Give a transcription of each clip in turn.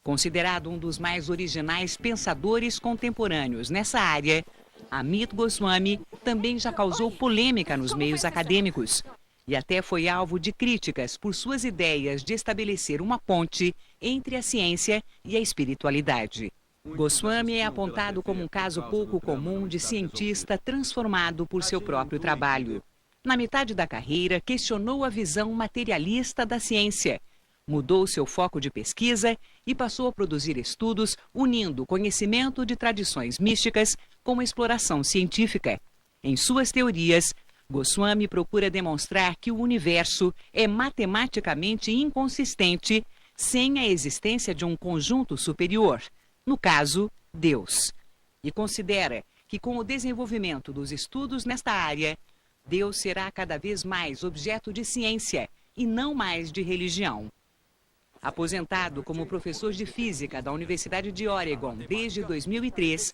Considerado um dos mais originais pensadores contemporâneos nessa área, AMIT GOSWAMI também já causou polêmica nos meios acadêmicos e até foi alvo de críticas por suas ideias de estabelecer uma ponte entre a ciência e a espiritualidade. GOSWAMI é apontado como um caso pouco comum de cientista transformado por seu próprio trabalho. Na metade da carreira, questionou a visão materialista da ciência, mudou seu foco de pesquisa e passou a produzir estudos unindo o conhecimento de tradições místicas com a exploração científica. Em suas teorias, GOSWAMI procura demonstrar que o universo é matematicamente inconsistente sem a existência de um conjunto superior, no caso, Deus. E considera que com o desenvolvimento dos estudos nesta área, Deus será cada vez mais objeto de ciência e não mais de religião. Aposentado como professor de física da Universidade de Oregon desde 2003,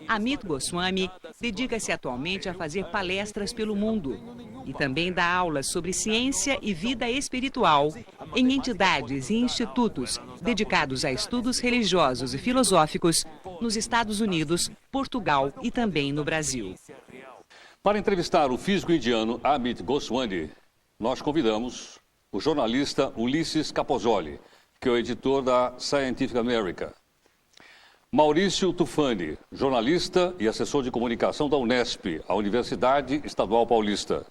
AMIT GOSWAMI dedica-se atualmente a fazer palestras pelo mundo e também dá aulas sobre ciência e vida espiritual em entidades e institutos dedicados a estudos religiosos e filosóficos nos Estados Unidos, Portugal e também no Brasil. Para entrevistar o físico indiano AMIT GOSWAMI, nós convidamos o jornalista Ulisses Capozoli, que é o editor da Scientific America. Maurício Tufani, jornalista e assessor de comunicação da Unesp, a Universidade Estadual Paulista.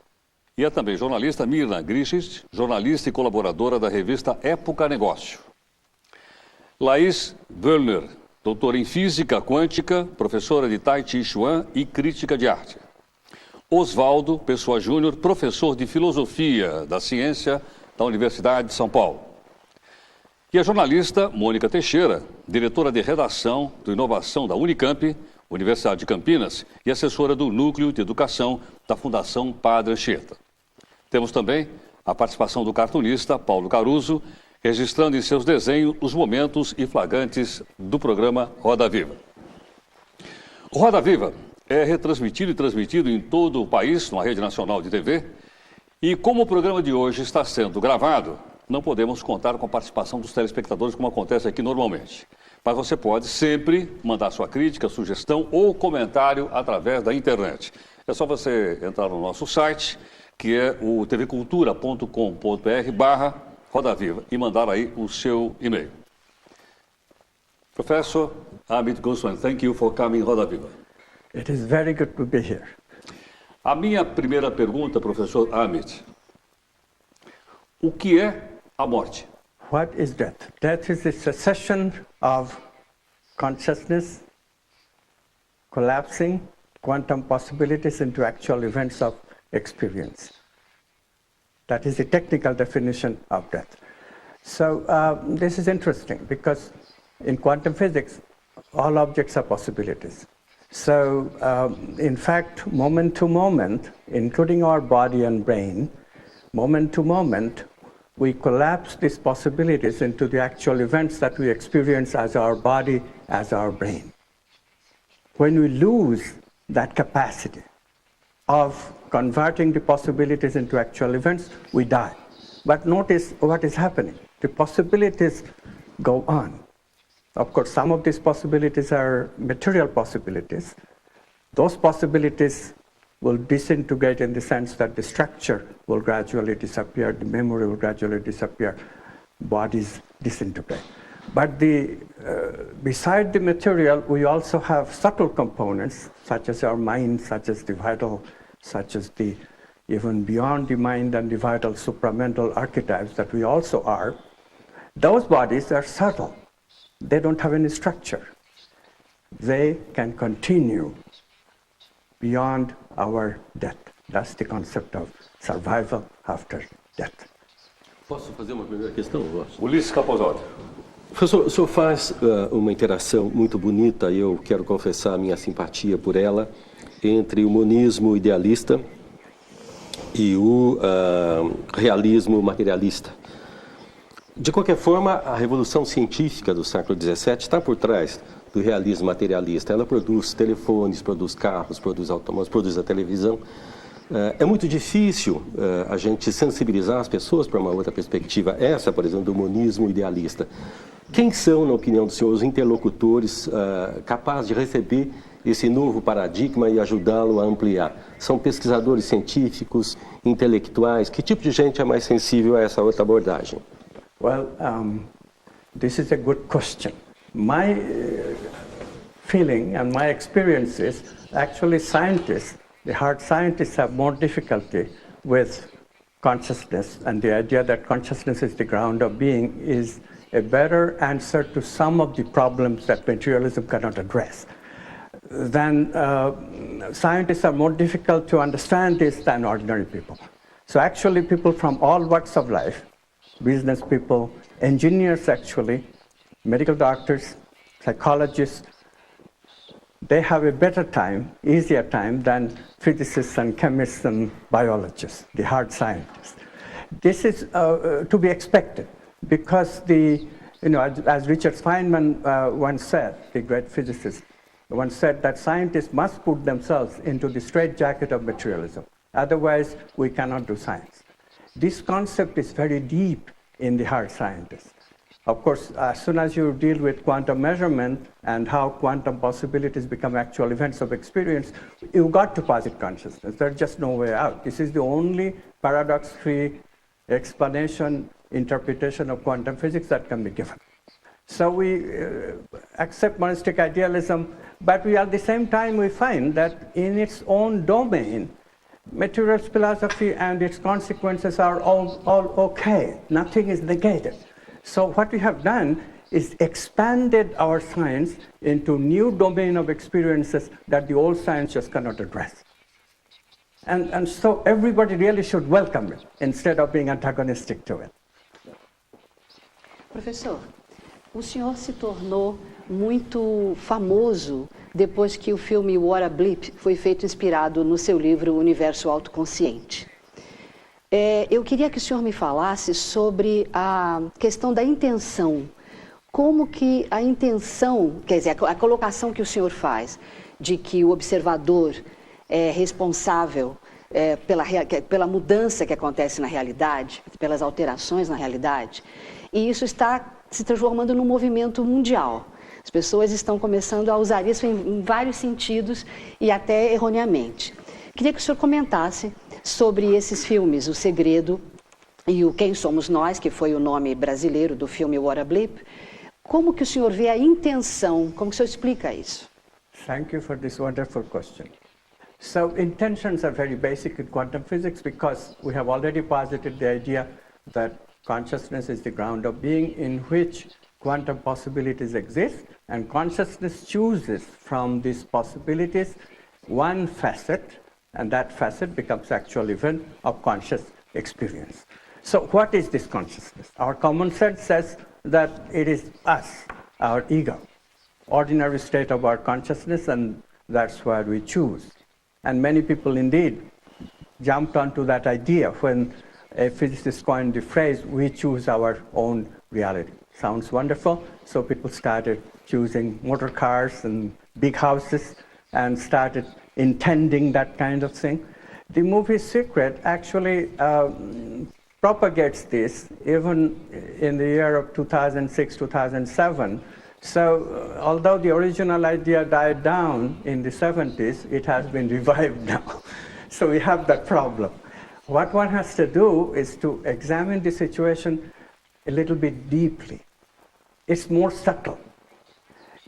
E é também jornalista Mirna Griches, jornalista e colaboradora da revista Época Negócio. Laís Wöllner, doutora em Física Quântica, professora de Tai Chi Chuan e crítica de arte. Oswaldo Pessoa Júnior, professor de Filosofia da Ciência da Universidade de São Paulo. E a jornalista Mônica Teixeira, diretora de redação do Inovação da Unicamp, Universidade de Campinas, e assessora do Núcleo de Educação da Fundação Padre Anchieta. Temos também a participação do cartunista Paulo Caruso, registrando em seus desenhos os momentos e flagrantes do programa Roda Viva. O Roda Viva é retransmitido e transmitido em todo o país, numa rede nacional de TV, e como o programa de hoje está sendo gravado, não podemos contar com a participação dos telespectadores como acontece aqui normalmente. Mas você pode sempre mandar sua crítica, sugestão ou comentário através da internet. É só você entrar no nosso site, que é o tvcultura.com.br/Roda Viva e mandar aí o seu e-mail. Professor AMIT GOSWAMI, thank you for coming Roda Viva. It is very good to be here. A minha primeira pergunta, professor AMIT, o que é a morte? What is death? Death is the cessation of consciousness, collapsing quantum possibilities into actual events of experience. That is the technical definition of death. So this is interesting because in quantum physics, all objects are possibilities. So in fact, moment to moment, including our body and brain, moment to moment, we collapse these possibilities into the actual events that we experience as our body, as our brain. When we lose that capacity of converting the possibilities into actual events, we die. But notice what is happening. The possibilities go on. Of course, some of these possibilities are material possibilities. Those possibilities will disintegrate in the sense that the structure will gradually disappear, the memory will gradually disappear, bodies disintegrate. But beside the material, we also have subtle components, such as our mind, such as the vital, such as the even beyond the mind and the vital supramental archetypes that we also are. Those bodies are subtle. They don't have any structure. They can continue beyond our death. That's the concept of survival after death. Posso fazer uma primeira questão? Ulisses Capozoli. Professor, o senhor faz uma interação muito bonita, e eu quero confessar a minha simpatia por ela, entre o monismo idealista e o realismo materialista. De qualquer forma, a revolução científica do século XVII está por trás do realismo materialista. Ela produz telefones, produz carros, produz automóveis, produz a televisão. É muito difícil a gente sensibilizar as pessoas para uma outra perspectiva, essa, por exemplo, do monismo idealista. Quem são, na opinião do senhor, os interlocutores capazes de receber esse novo paradigma e ajudá-lo a ampliar? São pesquisadores científicos, intelectuais? Que tipo de gente é mais sensível a essa outra abordagem? Well, this is a good question. My feeling and my experience is actually scientists, the hard scientists, have more difficulty with consciousness, and the idea that consciousness is the ground of being is a better answer to some of the problems that materialism cannot address. Then scientists are more difficult to understand this than ordinary people. So actually people from all walks of life, business people, engineers actually, medical doctors, psychologists, they have a better time, easier time than physicists and chemists and biologists, the hard scientists. This is to be expected because as Richard Feynman once said, the great physicist, once said that scientists must put themselves into the straitjacket of materialism. Otherwise, we cannot do science. This concept is very deep in the hard scientists. Of course, as soon as you deal with quantum measurement and how quantum possibilities become actual events of experience, you've got to posit consciousness. There's just no way out. This is the only paradox-free explanation, interpretation of quantum physics that can be given. So we accept monistic idealism, but we at the same time we find that in its own domain, materialist philosophy and its consequences are all okay. Nothing is negated. So what we have done is expanded our science into new domain of experiences that the old science just cannot address. And so everybody really should welcome it instead of being antagonistic to it. Professor, o senhor se tornou muito famoso depois que o filme What a Blip foi feito inspirado no seu livro Universo Autoconsciente. Eu queria que o senhor me falasse sobre a questão da intenção. Como que a intenção, quer dizer, a colocação que o senhor faz de que o observador é responsável pela mudança que acontece na realidade, pelas alterações na realidade, e isso está se transformando num movimento mundial. As pessoas estão começando a usar isso em vários sentidos e até erroneamente. Queria que o senhor comentasse sobre esses filmes, O Segredo e o Quem Somos Nós, que foi o nome brasileiro do filme What a Blip. Como que o senhor vê a intenção? Como que o senhor explica isso? Thank you for this wonderful question. So intentions are very basic in quantum physics because we have already posited the idea that consciousness is the ground of being in which quantum possibilities exist, and consciousness chooses from these possibilities one facet, and that facet becomes actual event of conscious experience. So what is this consciousness? Our common sense says that it is us, our ego, ordinary state of our consciousness, and that's where we choose. And many people indeed jumped onto that idea when a physicist coined the phrase, we choose our own reality. Sounds wonderful, so people started choosing motor cars and big houses and started intending that kind of thing. The movie Secret actually propagates this even in the year of 2006, 2007. So although the original idea died down in the 70s, it has been revived now. So we have that problem. What one has to do is to examine the situation a little bit deeply. It's more subtle.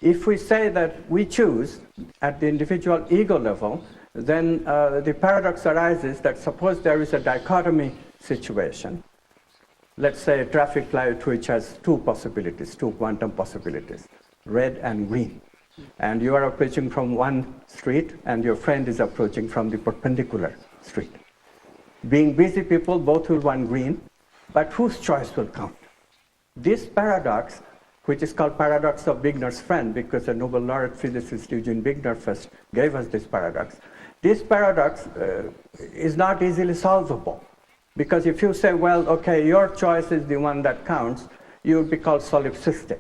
If we say that we choose at the individual ego level, then the paradox arises that suppose there is a dichotomy situation. Let's say a traffic light which has two possibilities, two quantum possibilities, red and green. And you are approaching from one street and your friend is approaching from the perpendicular street. Being busy people, both will want green, but whose choice will count? This paradox, which is called paradox of Wigner's friend, because a Nobel laureate physicist Eugene Wigner first gave us this paradox. This paradox is not easily solvable, because if you say, well, okay, your choice is the one that counts, you will be called solipsistic.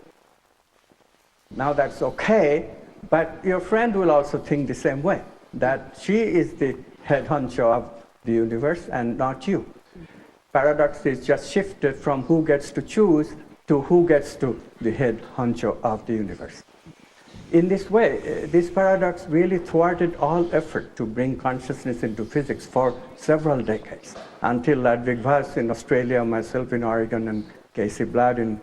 Now that's okay, but your friend will also think the same way, that she is the head honcho of the universe and not you. Paradox is just shifted from who gets to choose to who gets to the head honcho of the universe. In this way, this paradox really thwarted all effort to bring consciousness into physics for several decades, until Ludwig Voss in Australia, myself in Oregon, and Casey Blood in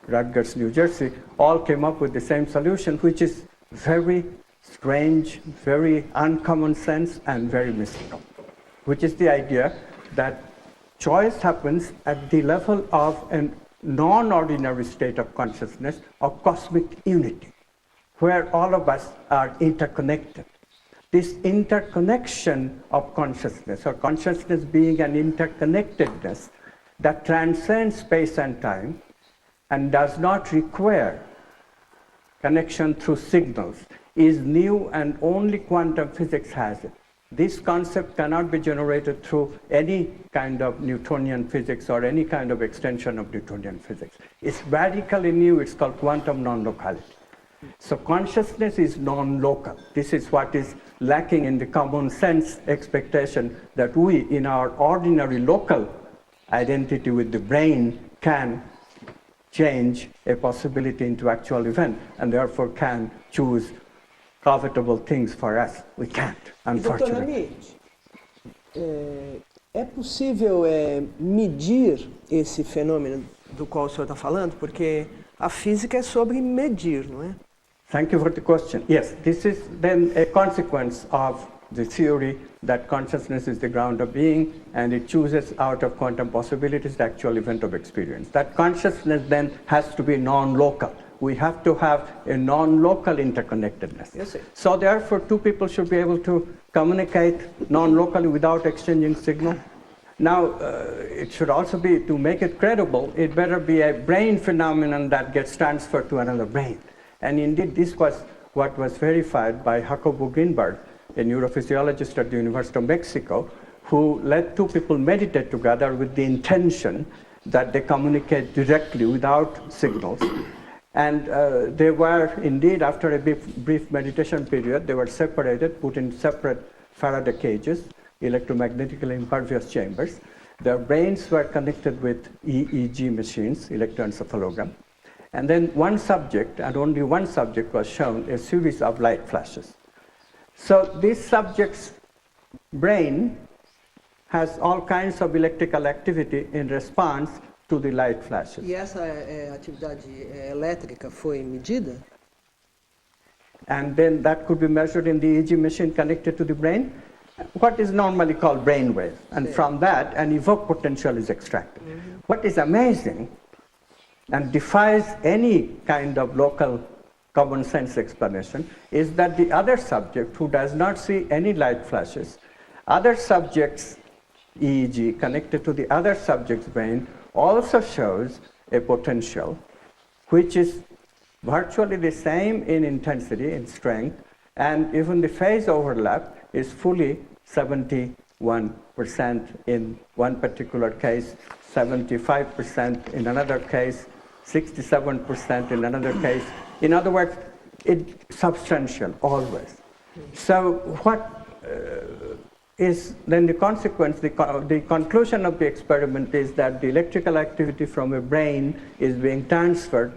Rutgers, New Jersey, all came up with the same solution, which is very strange, very uncommon sense, and very mystical, which is the idea that choice happens at the level of a non-ordinary state of consciousness, of cosmic unity, where all of us are interconnected. This interconnection of consciousness, or consciousness being an interconnectedness that transcends space and time and does not require connection through signals, is new, and only quantum physics has it. This concept cannot be generated through any kind of Newtonian physics or any kind of extension of Newtonian physics. It's radically new. It's called quantum non-locality. So consciousness is non-local. This is what is lacking in the common sense expectation that we, in our ordinary local identity with the brain, can change a possibility into actual event, and therefore can choose covetable things for us. We can't, unfortunately. Doutor Amit, é possível medir esse fenômeno do qual o senhor está falando? Porque a física é sobre medir, não é? Thank you for the question. Yes, this is then a consequence of the theory that consciousness is the ground of being, and it chooses out of quantum possibilities the actual event of experience. That consciousness then has to be non-local. We have to have a non-local interconnectedness. Yes, sir. So therefore, two people should be able to communicate non-locally without exchanging signal. Now, it should also be, to make it credible, it better be a brain phenomenon that gets transferred to another brain. And indeed, this was what was verified by Jacobo Greenberg, a neurophysiologist at the University of Mexico, who let two people meditate together with the intention that they communicate directly without signals. And they were indeed, after a brief meditation period, they were separated, put in separate Faraday cages, electromagnetically impervious chambers. Their brains were connected with EEG machines, electroencephalogram. And then one subject, and only one subject, was shown a series of light flashes. So this subject's brain has all kinds of electrical activity in response to the light flashes. E essa atividade elétrica foi medida? And then that could be measured in the EEG machine connected to the brain, what is normally called brain wave. And from that, an evoked potential is extracted. Mm-hmm. What is amazing and defies any kind of local common sense explanation is that the other subject, who does not see any light flashes, other subject's EEG connected to the other subject's brain also shows a potential which is virtually the same in intensity, in strength, and even the phase overlap is fully 71% in one particular case, 75% in another case, 67% in another case. In other words, it's substantial always. So what is then the consequence, the conclusion of the experiment is that the electrical activity from a brain is being transferred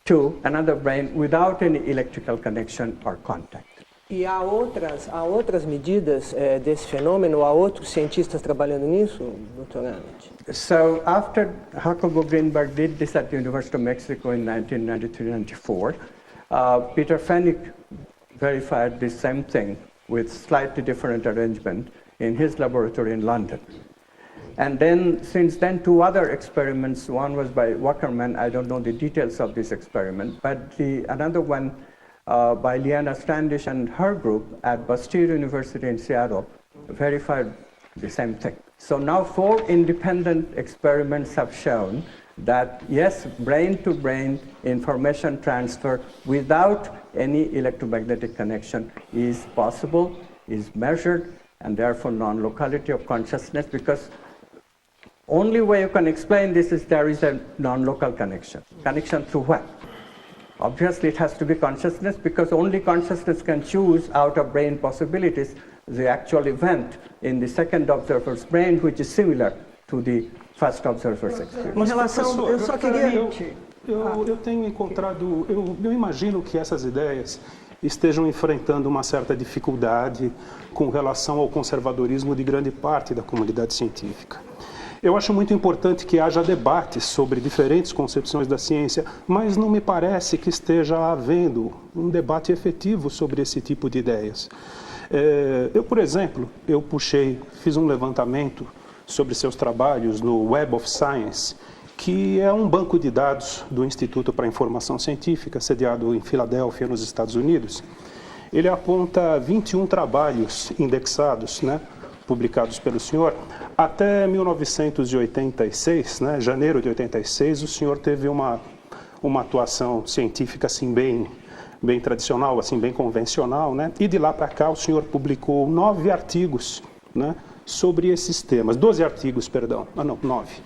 to another brain without any electrical connection or contact. E há outras medidas desse fenômeno? Há outros cientistas trabalhando nisso, Dr. Amit? So after Jacobo Greenberg did this at the University of Mexico in 1993-94, Peter Fenwick verified the same thing with slightly different arrangement in his laboratory in London. And then, since then, two other experiments, one was by Wackerman, I don't know the details of this experiment, but another one by Liana Standish and her group at Bastyr University in Seattle verified the same thing. So now 4 independent experiments have shown that, yes, brain-to-brain information transfer without any electromagnetic connection is possible, is measured, and therefore non-locality of consciousness, because only way you can explain this is there is a non-local connection. Connection through what? Obviously, it has to be consciousness, because only consciousness can choose out of brain possibilities the actual event in the second observer's brain, which is similar to the first observer's experience. Em relação, eu só queria... Eu tenho encontrado, eu imagino que essas ideias estejam enfrentando uma certa dificuldade com relação ao conservadorismo de grande parte da comunidade científica. Eu acho muito importante que haja debates sobre diferentes concepções da ciência, mas não me parece que esteja havendo um debate efetivo sobre esse tipo de ideias. Eu, por exemplo, fiz um levantamento sobre seus trabalhos no Web of Science, que é um banco de dados do Instituto para a Informação Científica, sediado em Filadélfia, nos Estados Unidos. Ele aponta 21 trabalhos indexados, publicados pelo senhor. Até 1986, janeiro de 86, o senhor teve uma atuação científica assim, bem tradicional, assim, bem convencional, e de lá para cá o senhor publicou 9 artigos sobre esses temas, 12 artigos, perdão, 9.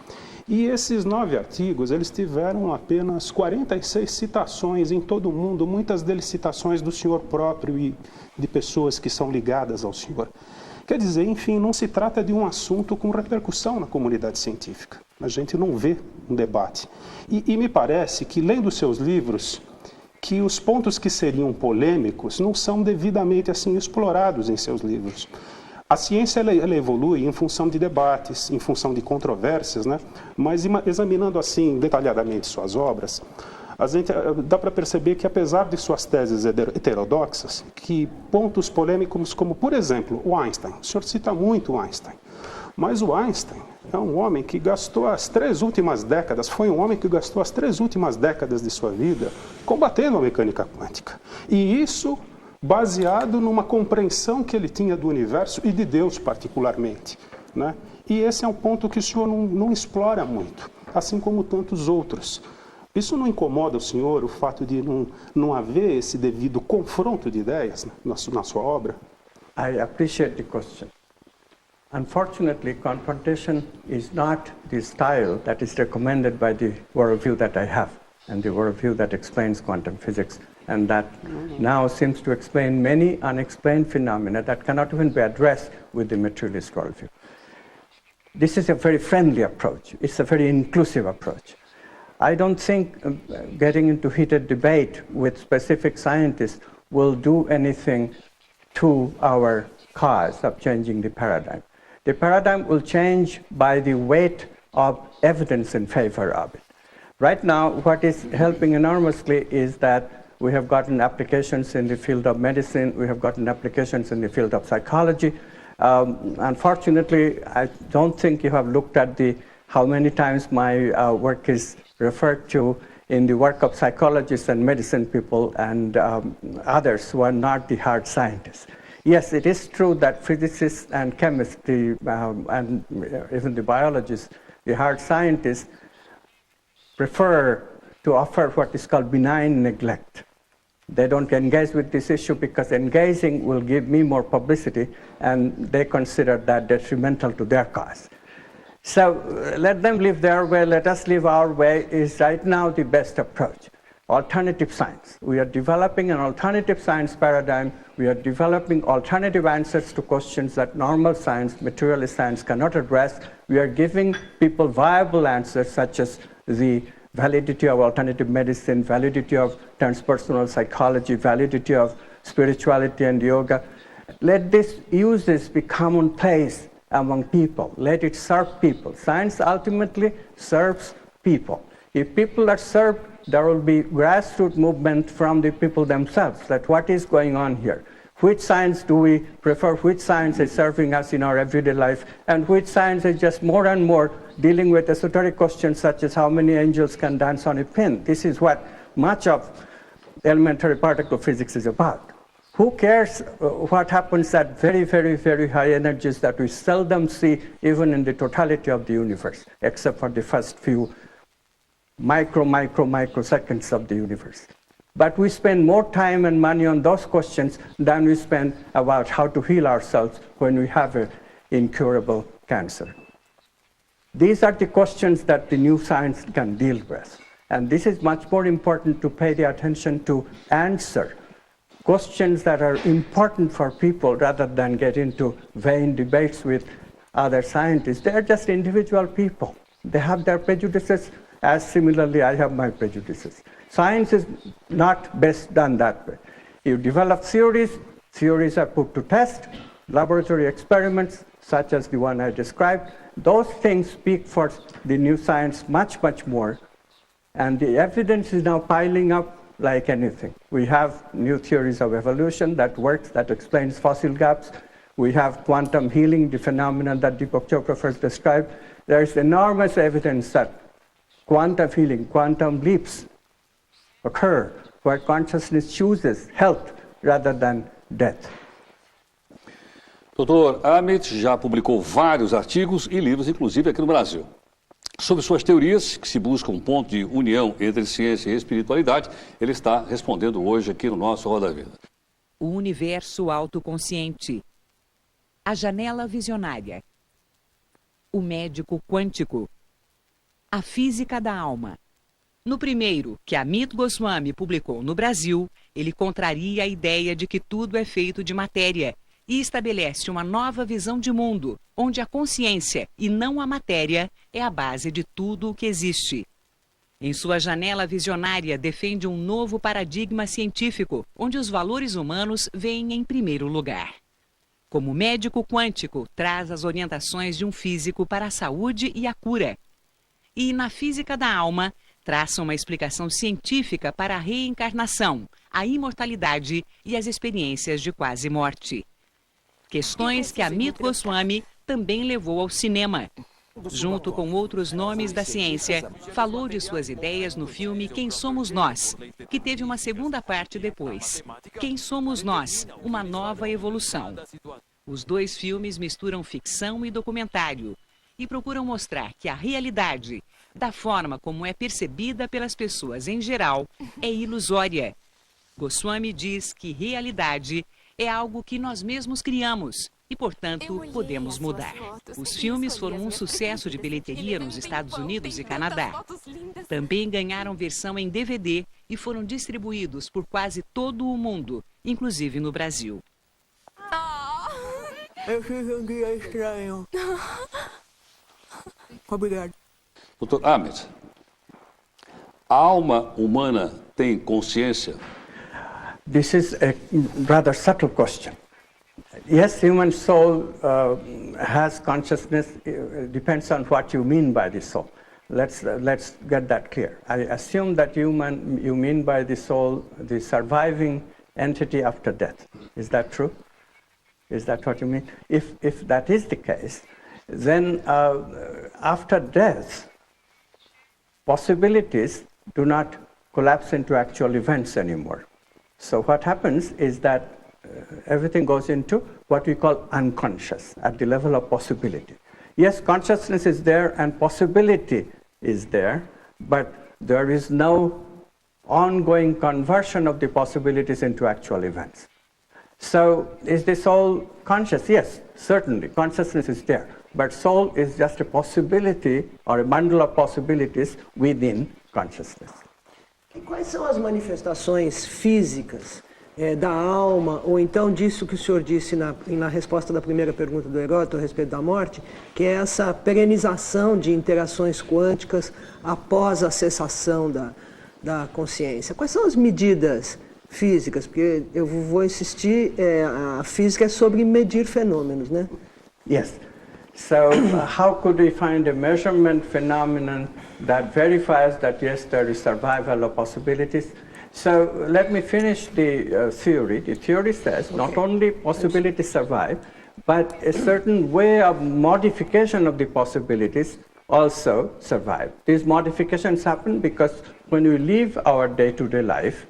E esses 9 artigos, eles tiveram apenas 46 citações em todo o mundo, muitas deles citações do senhor próprio e de pessoas que são ligadas ao senhor. Quer dizer, enfim, não se trata de um assunto com repercussão na comunidade científica. A gente não vê um debate. E me parece que, lendo seus livros, que os pontos que seriam polêmicos não são devidamente assim explorados em seus livros. A ciência ela evolui em função de debates, em função de controvérsias, mas examinando assim detalhadamente suas obras, dá para perceber que, apesar de suas teses heterodoxas, que pontos polêmicos como, por exemplo, o Einstein, o senhor cita muito o Einstein, mas o Einstein é um homem que gastou foi um homem que gastou as 3 últimas décadas de sua vida combatendo a mecânica quântica. E isso baseado numa compreensão que ele tinha do universo e de Deus particularmente. E esse é um ponto que o senhor não explora muito, assim como tantos outros. Isso não incomoda o senhor, o fato de não haver esse devido confronto de ideias na sua obra? I appreciate the question. Unfortunately, confrontation is not the style that is recommended by the worldview that I have, and the worldview that explains quantum physics, and that now seems to explain many unexplained phenomena that cannot even be addressed with the materialist worldview. This is a very friendly approach. It's a very inclusive approach. I don't think getting into heated debate with specific scientists will do anything to our cause of changing the paradigm. The paradigm will change by the weight of evidence in favor of it. Right now, what is helping enormously is that we have gotten applications in the field of medicine, we have gotten applications in the field of psychology. Unfortunately, I don't think you have looked at how many times my work is referred to in the work of psychologists and medicine people and others who are not the hard scientists. Yes, it is true that physicists and chemists and even the biologists, the hard scientists, prefer to offer what is called benign neglect. They don't engage with this issue because engaging will give me more publicity, and they consider that detrimental to their cause. So let them live their way, let us live our way is right now the best approach. Alternative science. We are developing an alternative science paradigm. We are developing alternative answers to questions that normal science, materialist science cannot address. We are giving people viable answers such as the validity of alternative medicine, validity of transpersonal psychology, validity of spirituality and yoga. Let use this be commonplace among people. Let it serve people. Science ultimately serves people. If people are served, there will be grassroots movement from the people themselves, that what is going on here? Which science do we prefer? Which science is serving us in our everyday life? And which science is just more and more dealing with esoteric questions such as how many angels can dance on a pin? This is what much of elementary particle physics is about. Who cares what happens at very, very, very high energies that we seldom see even in the totality of the universe, except for the first few microseconds of the universe. But we spend more time and money on those questions than we spend about how to heal ourselves when we have an incurable cancer. These are the questions that the new science can deal with. And this is much more important to pay the attention to answer questions that are important for people rather than get into vain debates with other scientists. They are just individual people. They have their prejudices, as similarly I have my prejudices. Science is not best done that way. You develop theories, theories are put to test, laboratory experiments, such as the one I described, those things speak for the new science much, much more. And the evidence is now piling up like anything. We have new theories of evolution that works, that explains fossil gaps. We have quantum healing, the phenomenon that Deepak Chopra first described. There is enormous evidence that quantum healing, quantum leaps occur where consciousness chooses health rather than death. Doutor, a AMIT já publicou vários artigos e livros, inclusive aqui no Brasil. Sobre suas teorias, que se busca um ponto de união entre ciência e espiritualidade, ele está respondendo hoje aqui no nosso Roda Vida. O universo autoconsciente. A janela visionária. O médico quântico. A física da alma. No primeiro, que AMIT GOSWAMI publicou no Brasil, ele contraria a ideia de que tudo é feito de matéria e estabelece uma nova visão de mundo, onde a consciência e não a matéria é a base de tudo o que existe. Em sua janela visionária, defende um novo paradigma científico, onde os valores humanos vêm em primeiro lugar. Como médico quântico, traz as orientações de um físico para a saúde e a cura. E na física da alma, traça uma explicação científica para a reencarnação, a imortalidade e as experiências de quase morte. Questões que AMIT GOSWAMI também levou ao cinema. Junto com outros nomes da ciência, falou de suas ideias no filme Quem Somos Nós, que teve uma segunda parte depois. Quem Somos Nós? Uma nova evolução. Os dois filmes misturam ficção e documentário e procuram mostrar que a realidade, da forma como é percebida pelas pessoas em geral, é ilusória. GOSWAMI diz que realidade é algo que nós mesmos criamos e, portanto, podemos mudar. Os filmes foram um sucesso de bilheteria nos Estados Unidos e Canadá. Também ganharam versão em DVD e foram distribuídos por quase todo o mundo, inclusive no Brasil. Eu fiz um dia estranho. Obrigado. Doutor AMIT, a alma humana tem consciência? This is a rather subtle question. Yes, human soul has consciousness. Depends on what you mean by the soul. Let's get that clear. I assume that you mean by the soul the surviving entity after death. Is that true? Is that what you mean? If that is the case, then after death, possibilities do not collapse into actual events anymore. So what happens is that everything goes into what we call unconscious, at the level of possibility. Yes, consciousness is there and possibility is there, but there is no ongoing conversion of the possibilities into actual events. So is the soul conscious? Yes, certainly, consciousness is there. But soul is just a possibility or a bundle of possibilities within consciousness. E quais são as manifestações físicas da alma, ou então disso que o senhor disse na resposta da primeira pergunta do Heródoto a respeito da morte, que é essa perenização de interações quânticas após a cessação da consciência? Quais são as medidas físicas? Porque eu vou insistir, a física é sobre medir fenômenos, né? Yes. So how could we find a measurement phenomenon that verifies that yes, there is survival of possibilities? So let me finish the theory. The theory says not only possibilities survive, but a certain way of modification of the possibilities also survive. These modifications happen because when we live our day-to-day life,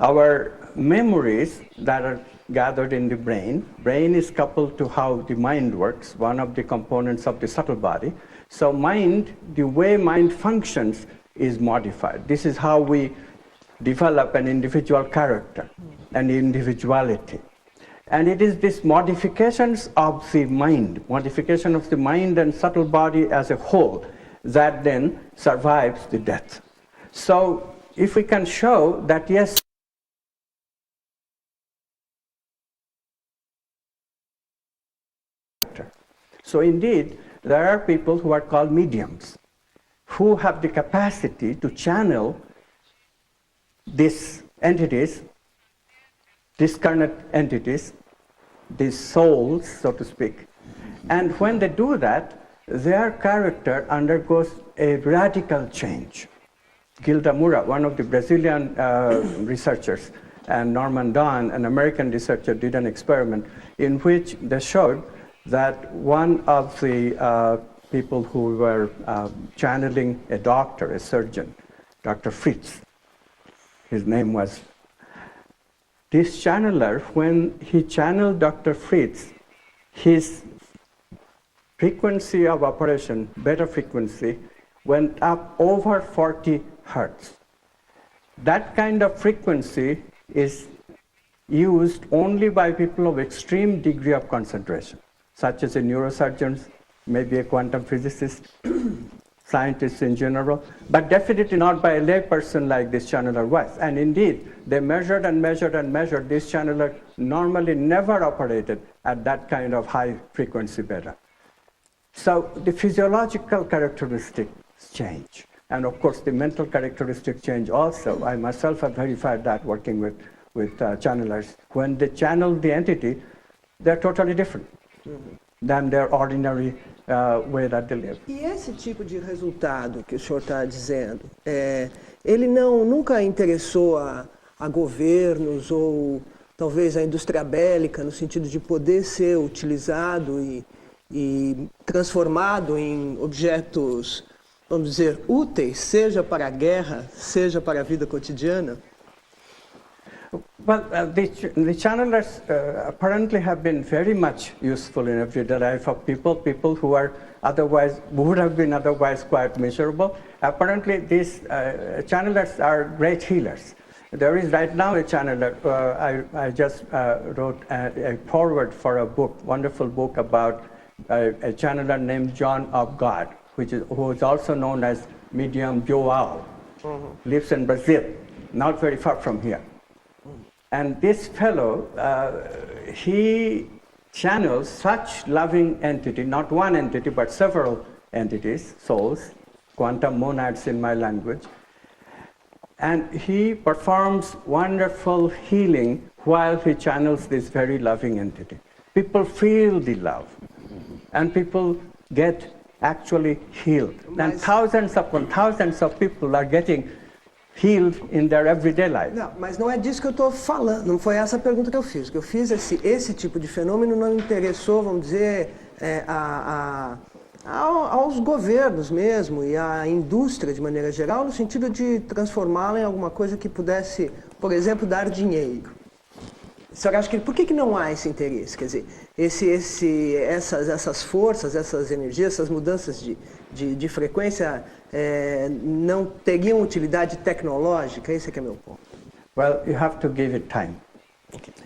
our memories that are gathered in the brain is coupled to how the mind works, one of the components of the subtle body. So mind, the way mind functions is modified. This is how we develop an individual character, an individuality. And it is these modifications of the mind, modification of the mind and subtle body as a whole, that then survives the death. So if we can show that yes, So indeed, there are people who are called mediums, who have the capacity to channel these entities, discarnate entities, these souls, so to speak. And when they do that, their character undergoes a radical change. Gilda Moura, one of the Brazilian researchers, and Norman Don, an American researcher, did an experiment in which they showed that one of the people who were channeling a doctor, a surgeon, Dr. Fritz, his name was, this channeler, when he channeled Dr. Fritz, his frequency of operation, beta frequency, went up over 40 hertz. That kind of frequency is used only by people of extreme degree of concentration, such as a neurosurgeon, maybe a quantum physicist, scientists in general, but definitely not by a lay person like this channeler was. And indeed, they measured and measured and measured. This channeler normally never operated at that kind of high frequency beta. So the physiological characteristics change. And of course, the mental characteristics change also. I myself have verified that working with channelers. When they channel the entity, they're totally different than their ordinary way that they live. E esse tipo de resultado que o senhor está dizendo, ele nunca interessou a governos ou talvez a indústria bélica, no sentido de poder ser utilizado e transformado em objetos, vamos dizer, úteis, seja para a guerra, seja para a vida cotidiana? Well, the channelers apparently have been very much useful in everyday life of people who would have been otherwise quite miserable. Apparently, these channelers are great healers. There is right now a channeler. I just wrote a foreword for a book, wonderful book about a channeler named John of God, who is also known as medium Joao, lives in Brazil, not very far from here. And this fellow, he channels such loving entity, not one entity, but several entities, souls, quantum monads in my language. And he performs wonderful healing while he channels this very loving entity. People feel the love, and people get actually healed. And thousands upon thousands of people are getting healed in their everyday life. Não, mas não é disso que eu estou falando, não foi essa a pergunta que eu fiz. O que eu fiz é se esse tipo de fenômeno não interessou, vamos dizer, aos governos mesmo e à indústria de maneira geral, no sentido de transformá-la em alguma coisa que pudesse, por exemplo, dar dinheiro. O senhor acha que por que não há esse interesse? Quer dizer, essas forças, essas energias, essas mudanças de frequência não teriam utilidade tecnológica? Esse é que é meu ponto. Well, you have to give it time.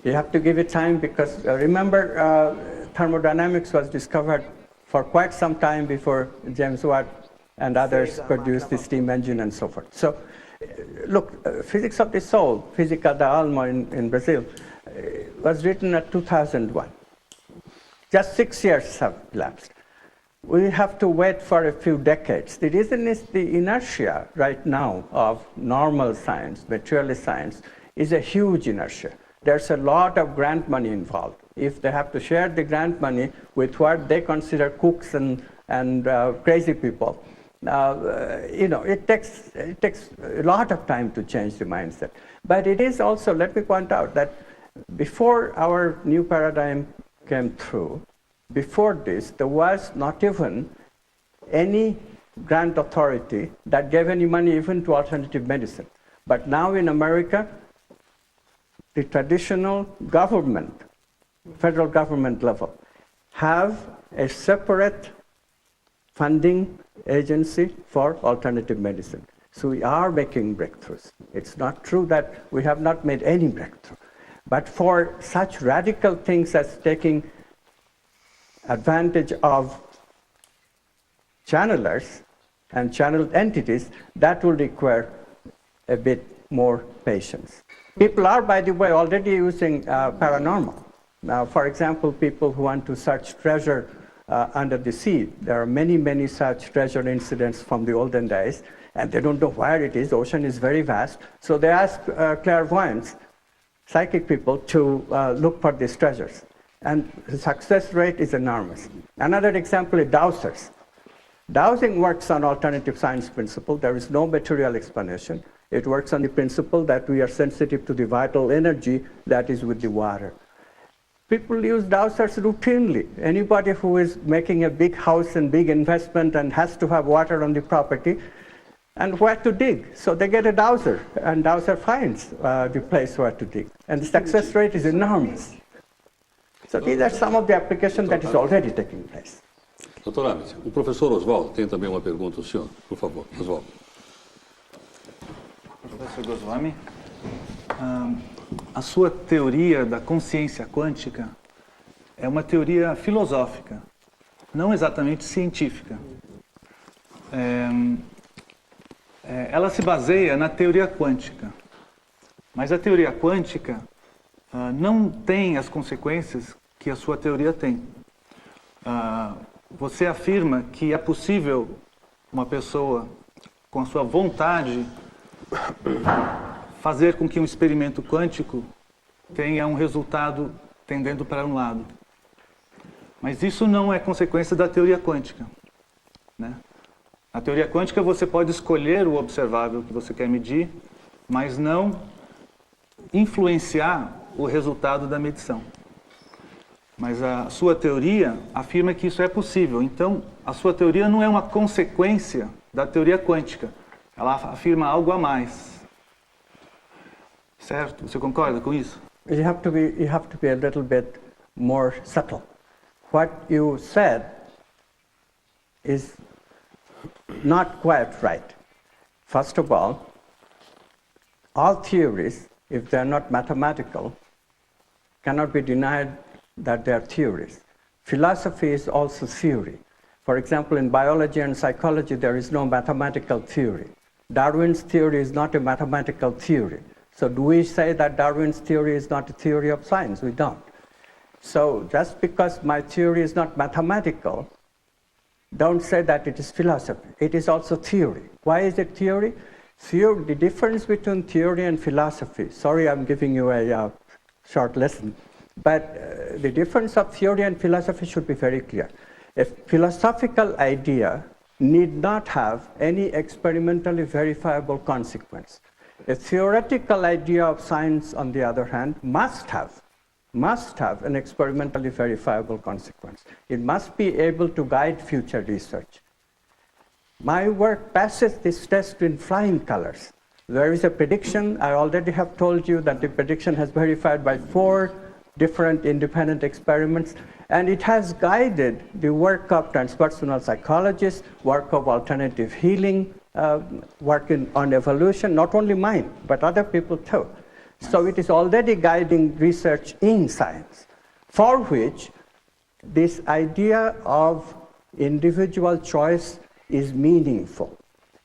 You have to give it time because remember, thermodynamics was discovered for quite some time before James Watt and others produced the steam engine and so forth. So, look, Physics of the Soul, Física da Alma in Brazil, was written at 2001. Just 6 years have elapsed. We have to wait for a few decades. The reason is the inertia right now of normal science, materialist science, is a huge inertia. There's a lot of grant money involved. If they have to share the grant money with what they consider kooks and crazy people, it takes a lot of time to change the mindset. But it is also, let me point out that before our new paradigm came through, before this, there was not even any grant authority that gave any money even to alternative medicine. But now in America, the traditional government, federal government level, have a separate funding agency for alternative medicine. So we are making breakthroughs. It's not true that we have not made any breakthrough. But for such radical things as taking advantage of channelers and channeled entities, that will require a bit more patience. People are, by the way, already using paranormal. Now, for example, people who want to search treasure under the sea. There are many, many such treasure incidents from the olden days, and they don't know where it is. The ocean is very vast. So they ask clairvoyants, psychic people, to look for these treasures. And the success rate is enormous. Another example is dowsers. Dowsing works on alternative science principle. There is no material explanation. It works on the principle that we are sensitive to the vital energy that is with the water. People use dowsers routinely. Anybody who is making a big house and big investment and has to have water on the property, and where to dig. So they get a dowser, and dowser finds the place where to dig. And the success rate is enormous. So these are some of the applications that is already taking place. Doutor Amit, o professor Oswaldo tem também uma pergunta ao senhor, por favor. Oswaldo. Professor GOSWAMI, a sua teoria da consciência quântica é uma teoria filosófica, não exatamente científica. Ela se baseia na teoria quântica, mas a teoria quântica não tem as consequências que a sua teoria tem. Você afirma que é possível uma pessoa, com a sua vontade, fazer com que um experimento quântico tenha um resultado tendendo para um lado. Mas isso não é consequência da teoria quântica, né? Na teoria quântica você pode escolher o observável que você quer medir, mas não influenciar o resultado da medição. Mas a sua teoria afirma que isso é possível. Então, a sua teoria não é uma consequência da teoria quântica. Ela afirma algo a mais. Certo? Você concorda com isso? You have to be a little bit more subtle. What you said is not quite right. First of all theories, if they are not mathematical, cannot be denied that they are theories. Philosophy is also theory. For example, in biology and psychology, there is no mathematical theory. Darwin's theory is not a mathematical theory. So do we say that Darwin's theory is not a theory of science? We don't. So just because my theory is not mathematical, don't say that it is philosophy. It is also theory. Why is it theory? The difference between theory and philosophy, sorry I'm giving you a short lesson, but the difference of theory and philosophy should be very clear. A philosophical idea need not have any experimentally verifiable consequence. A theoretical idea of science, on the other hand, must have an experimentally verifiable consequence. It must be able to guide future research. My work passes this test in flying colors. There is a prediction. I already have told you that the prediction has verified by 4 different independent experiments, and it has guided the work of transpersonal psychologists, work of alternative healing, work on evolution, not only mine, but other people too. So it is already guiding research in science, for which this idea of individual choice is meaningful.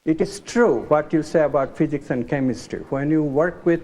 It is true what you say about physics and chemistry. When you work with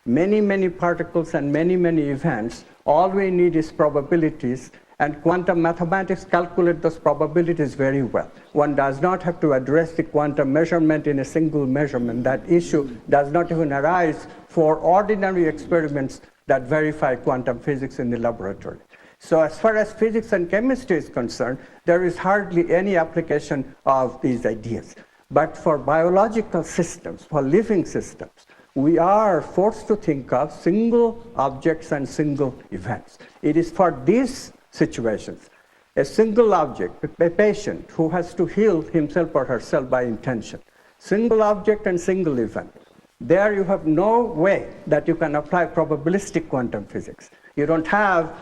many, many particles and many, many events, all we need is probabilities, and quantum mathematics calculate those probabilities very well. One does not have to address the quantum measurement in a single measurement. That issue does not even arise for ordinary experiments that verify quantum physics in the laboratory. So as far as physics and chemistry is concerned, there is hardly any application of these ideas. But for biological systems, for living systems, we are forced to think of single objects and single events. It is for these situations, a single object, a patient who has to heal himself or herself by intention, single object and single event. There you have no way that you can apply probabilistic quantum physics. You don't have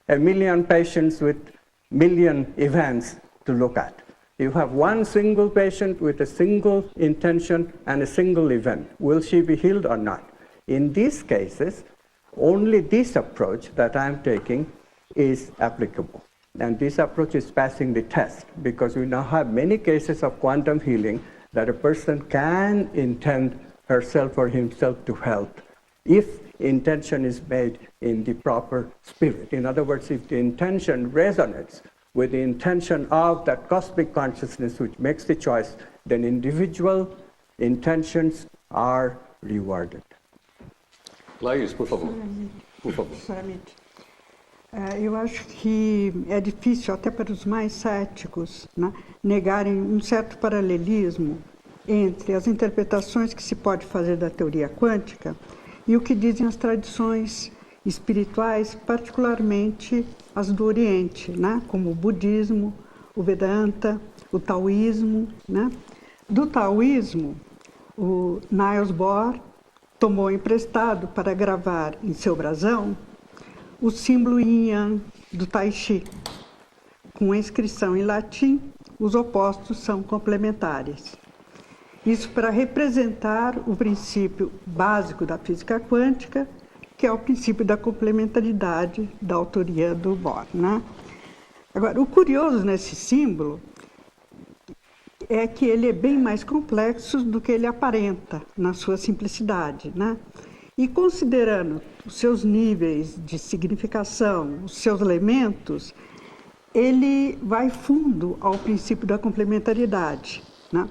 1 million patients with 1 million events to look at. You have one single patient with a single intention and a single event. Will she be healed or not? In these cases, only this approach that I'm taking is applicable. And this approach is passing the test, because we now have many cases of quantum healing that a person can intend herself or himself to help if intention is made in the proper spirit. In other words, if the intention resonates with the intention of that cosmic consciousness which makes the choice, then individual intentions are rewarded. Laís, por favor. Por favor. Sinceramente, eu acho que é difícil, até para os mais céticos, né, negarem um certo paralelismo entre as interpretações que se pode fazer da teoria quântica e o que dizem as tradições espirituais, particularmente as do Oriente, né, como o budismo, o Vedanta, o taoísmo. Né. Do taoísmo, o Niels Bohr tomou emprestado para gravar em seu brasão o símbolo yin yang do Tai Chi. Com a inscrição em latim, os opostos são complementares. Isso para representar o princípio básico da física quântica, que é o princípio da complementaridade da autoria do Bohr. Né? Agora, o curioso nesse símbolo é que ele é bem mais complexo do que ele aparenta na sua simplicidade. Né? E considerando os seus níveis de significação, os seus elementos, ele vai fundo ao princípio da complementaridade. Né?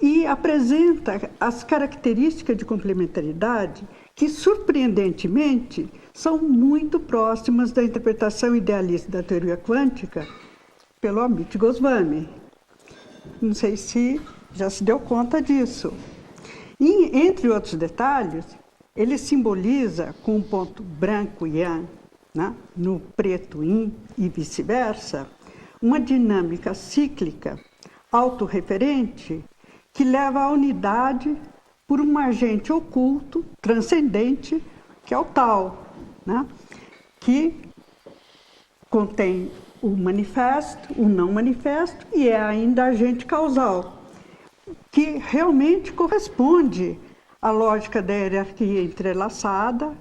E apresenta as características de complementaridade que, surpreendentemente, são muito próximas da interpretação idealista da teoria quântica pelo AMIT GOSWAMI. Não sei se já se deu conta disso. E, entre outros detalhes, ele simboliza, com um ponto branco yang, né, no preto yin e vice-versa, uma dinâmica cíclica autorreferente que leva à unidade por um agente oculto, transcendente, que é o Tao, né, que contém o manifesto, o não manifesto, e é ainda agente causal, que realmente corresponde à lógica da hierarquia entrelaçada,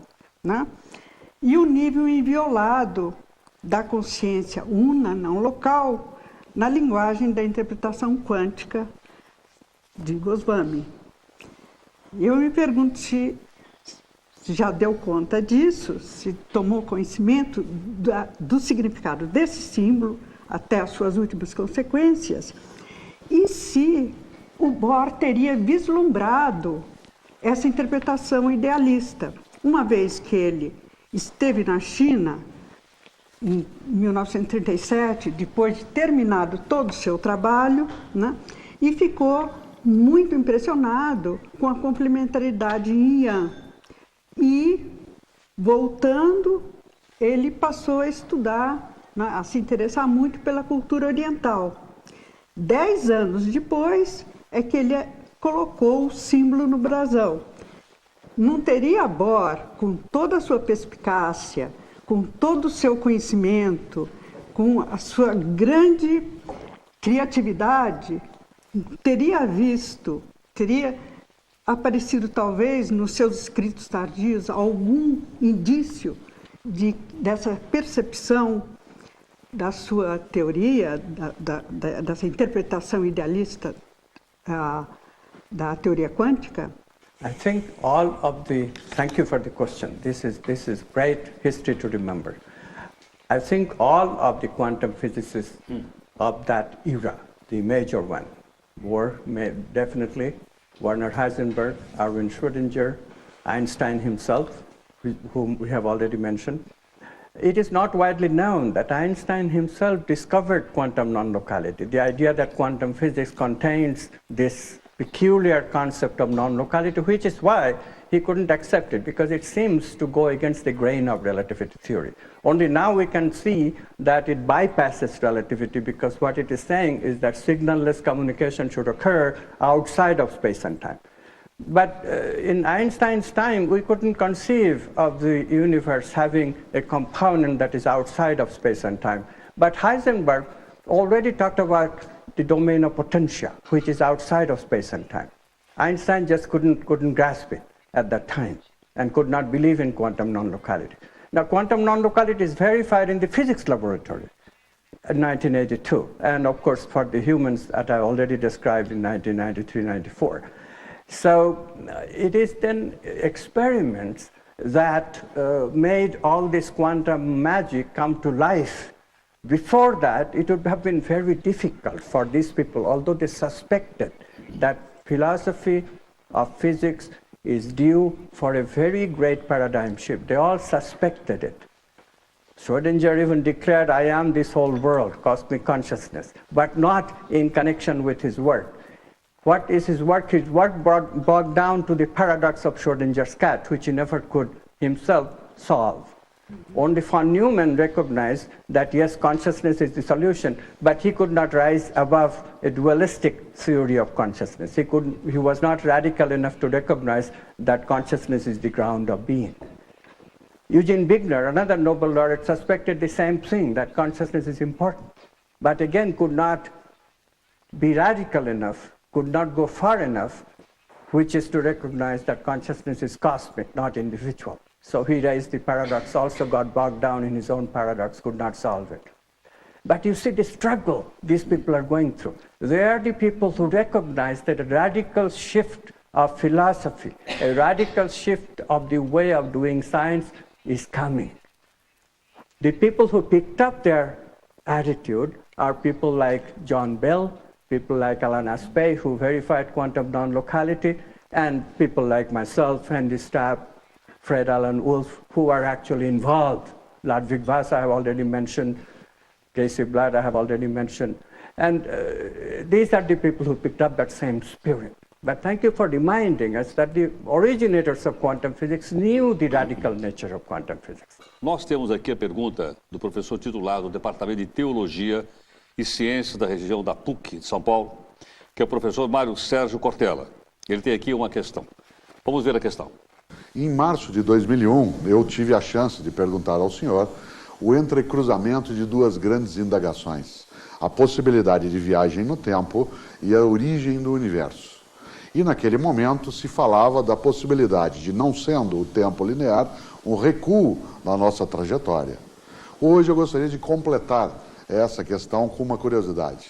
né, e o nível inviolado da consciência una, não local, na linguagem da interpretação quântica de GOSWAMI. Eu me pergunto se já deu conta disso, se tomou conhecimento do significado desse símbolo até as suas últimas consequências, e se o Bohr teria vislumbrado essa interpretação idealista, uma vez que ele esteve na China em 1937, depois de terminado todo o seu trabalho, né, e ficou muito impressionado com a complementaridade yin-yang. E, voltando, ele passou a estudar, né, a se interessar muito pela cultura oriental. 10 anos depois é que ele colocou o símbolo no brasão. Não teria Bohr, com toda a sua perspicácia, com todo o seu conhecimento, com a sua grande criatividade, teria aparecido talvez nos seus escritos tardios algum indício dessa percepção da sua teoria, dessa interpretação idealista da teoria quântica? I think thank you for the question. This is great history to remember. I think all of the quantum physicists of that era, the major one, were definitely Werner Heisenberg, Erwin Schrödinger, Einstein himself, whom we have already mentioned. It is not widely known that Einstein himself discovered quantum non-locality, the idea that quantum physics contains this peculiar concept of non-locality, which is why he couldn't accept it, because it seems to go against the grain of relativity theory. Only now we can see that it bypasses relativity, because what it is saying is that signal-less communication should occur outside of space and time. But in Einstein's time, we couldn't conceive of the universe having a component that is outside of space and time. But Heisenberg already talked about the domain of potentia, which is outside of space and time. Einstein just couldn't grasp it at that time and could not believe in quantum non-locality. Now, quantum non-locality is verified in the physics laboratory in 1982, and of course for the humans that I already described in 1993-94. So it is then experiments that made all this quantum magic come to life Before that, it would have been very difficult for these people, although they suspected that philosophy of physics is due for a very great paradigm shift. They all suspected it. Schrödinger even declared, I am this whole world, cosmic consciousness, but not in connection with his work. What is his work? His work bogged down to the paradox of Schrödinger's cat, which he never could himself solve. Only von Neumann recognized that, yes, consciousness is the solution, but he could not rise above a dualistic theory of consciousness. He was not radical enough to recognize that consciousness is the ground of being. Eugene Wigner, another Nobel laureate, suspected the same thing, that consciousness is important, but again could not be radical enough, could not go far enough, which is to recognize that consciousness is cosmic, not individual. So he raised the paradox, also got bogged down in his own paradox, could not solve it. But you see the struggle these people are going through. They are the people who recognize that a radical shift of philosophy, a radical shift of the way of doing science is coming. The people who picked up their attitude are people like John Bell, people like Alan Aspect, who verified quantum non-locality, and people like myself, Henry Stapp, Fred Alan Wolf, who are actually involved. Ludwig Voss, I have already mentioned. Casey Blatt, I have already mentioned. And these are the people who picked up that same spirit. But thank you for reminding us that the originators of quantum physics knew the radical nature of quantum physics. Nós temos aqui a pergunta do professor titular do Departamento de Teologia e Ciências da região da PUC de São Paulo, que é o professor Mário Sérgio Cortella. Ele tem aqui uma questão. Vamos ver a questão. Em março de 2001, eu tive a chance de perguntar ao senhor o entrecruzamento de duas grandes indagações, a possibilidade de viagem no tempo e a origem do universo. E naquele momento se falava da possibilidade de, não sendo o tempo linear, um recuo na nossa trajetória. Hoje eu gostaria de completar essa questão com uma curiosidade.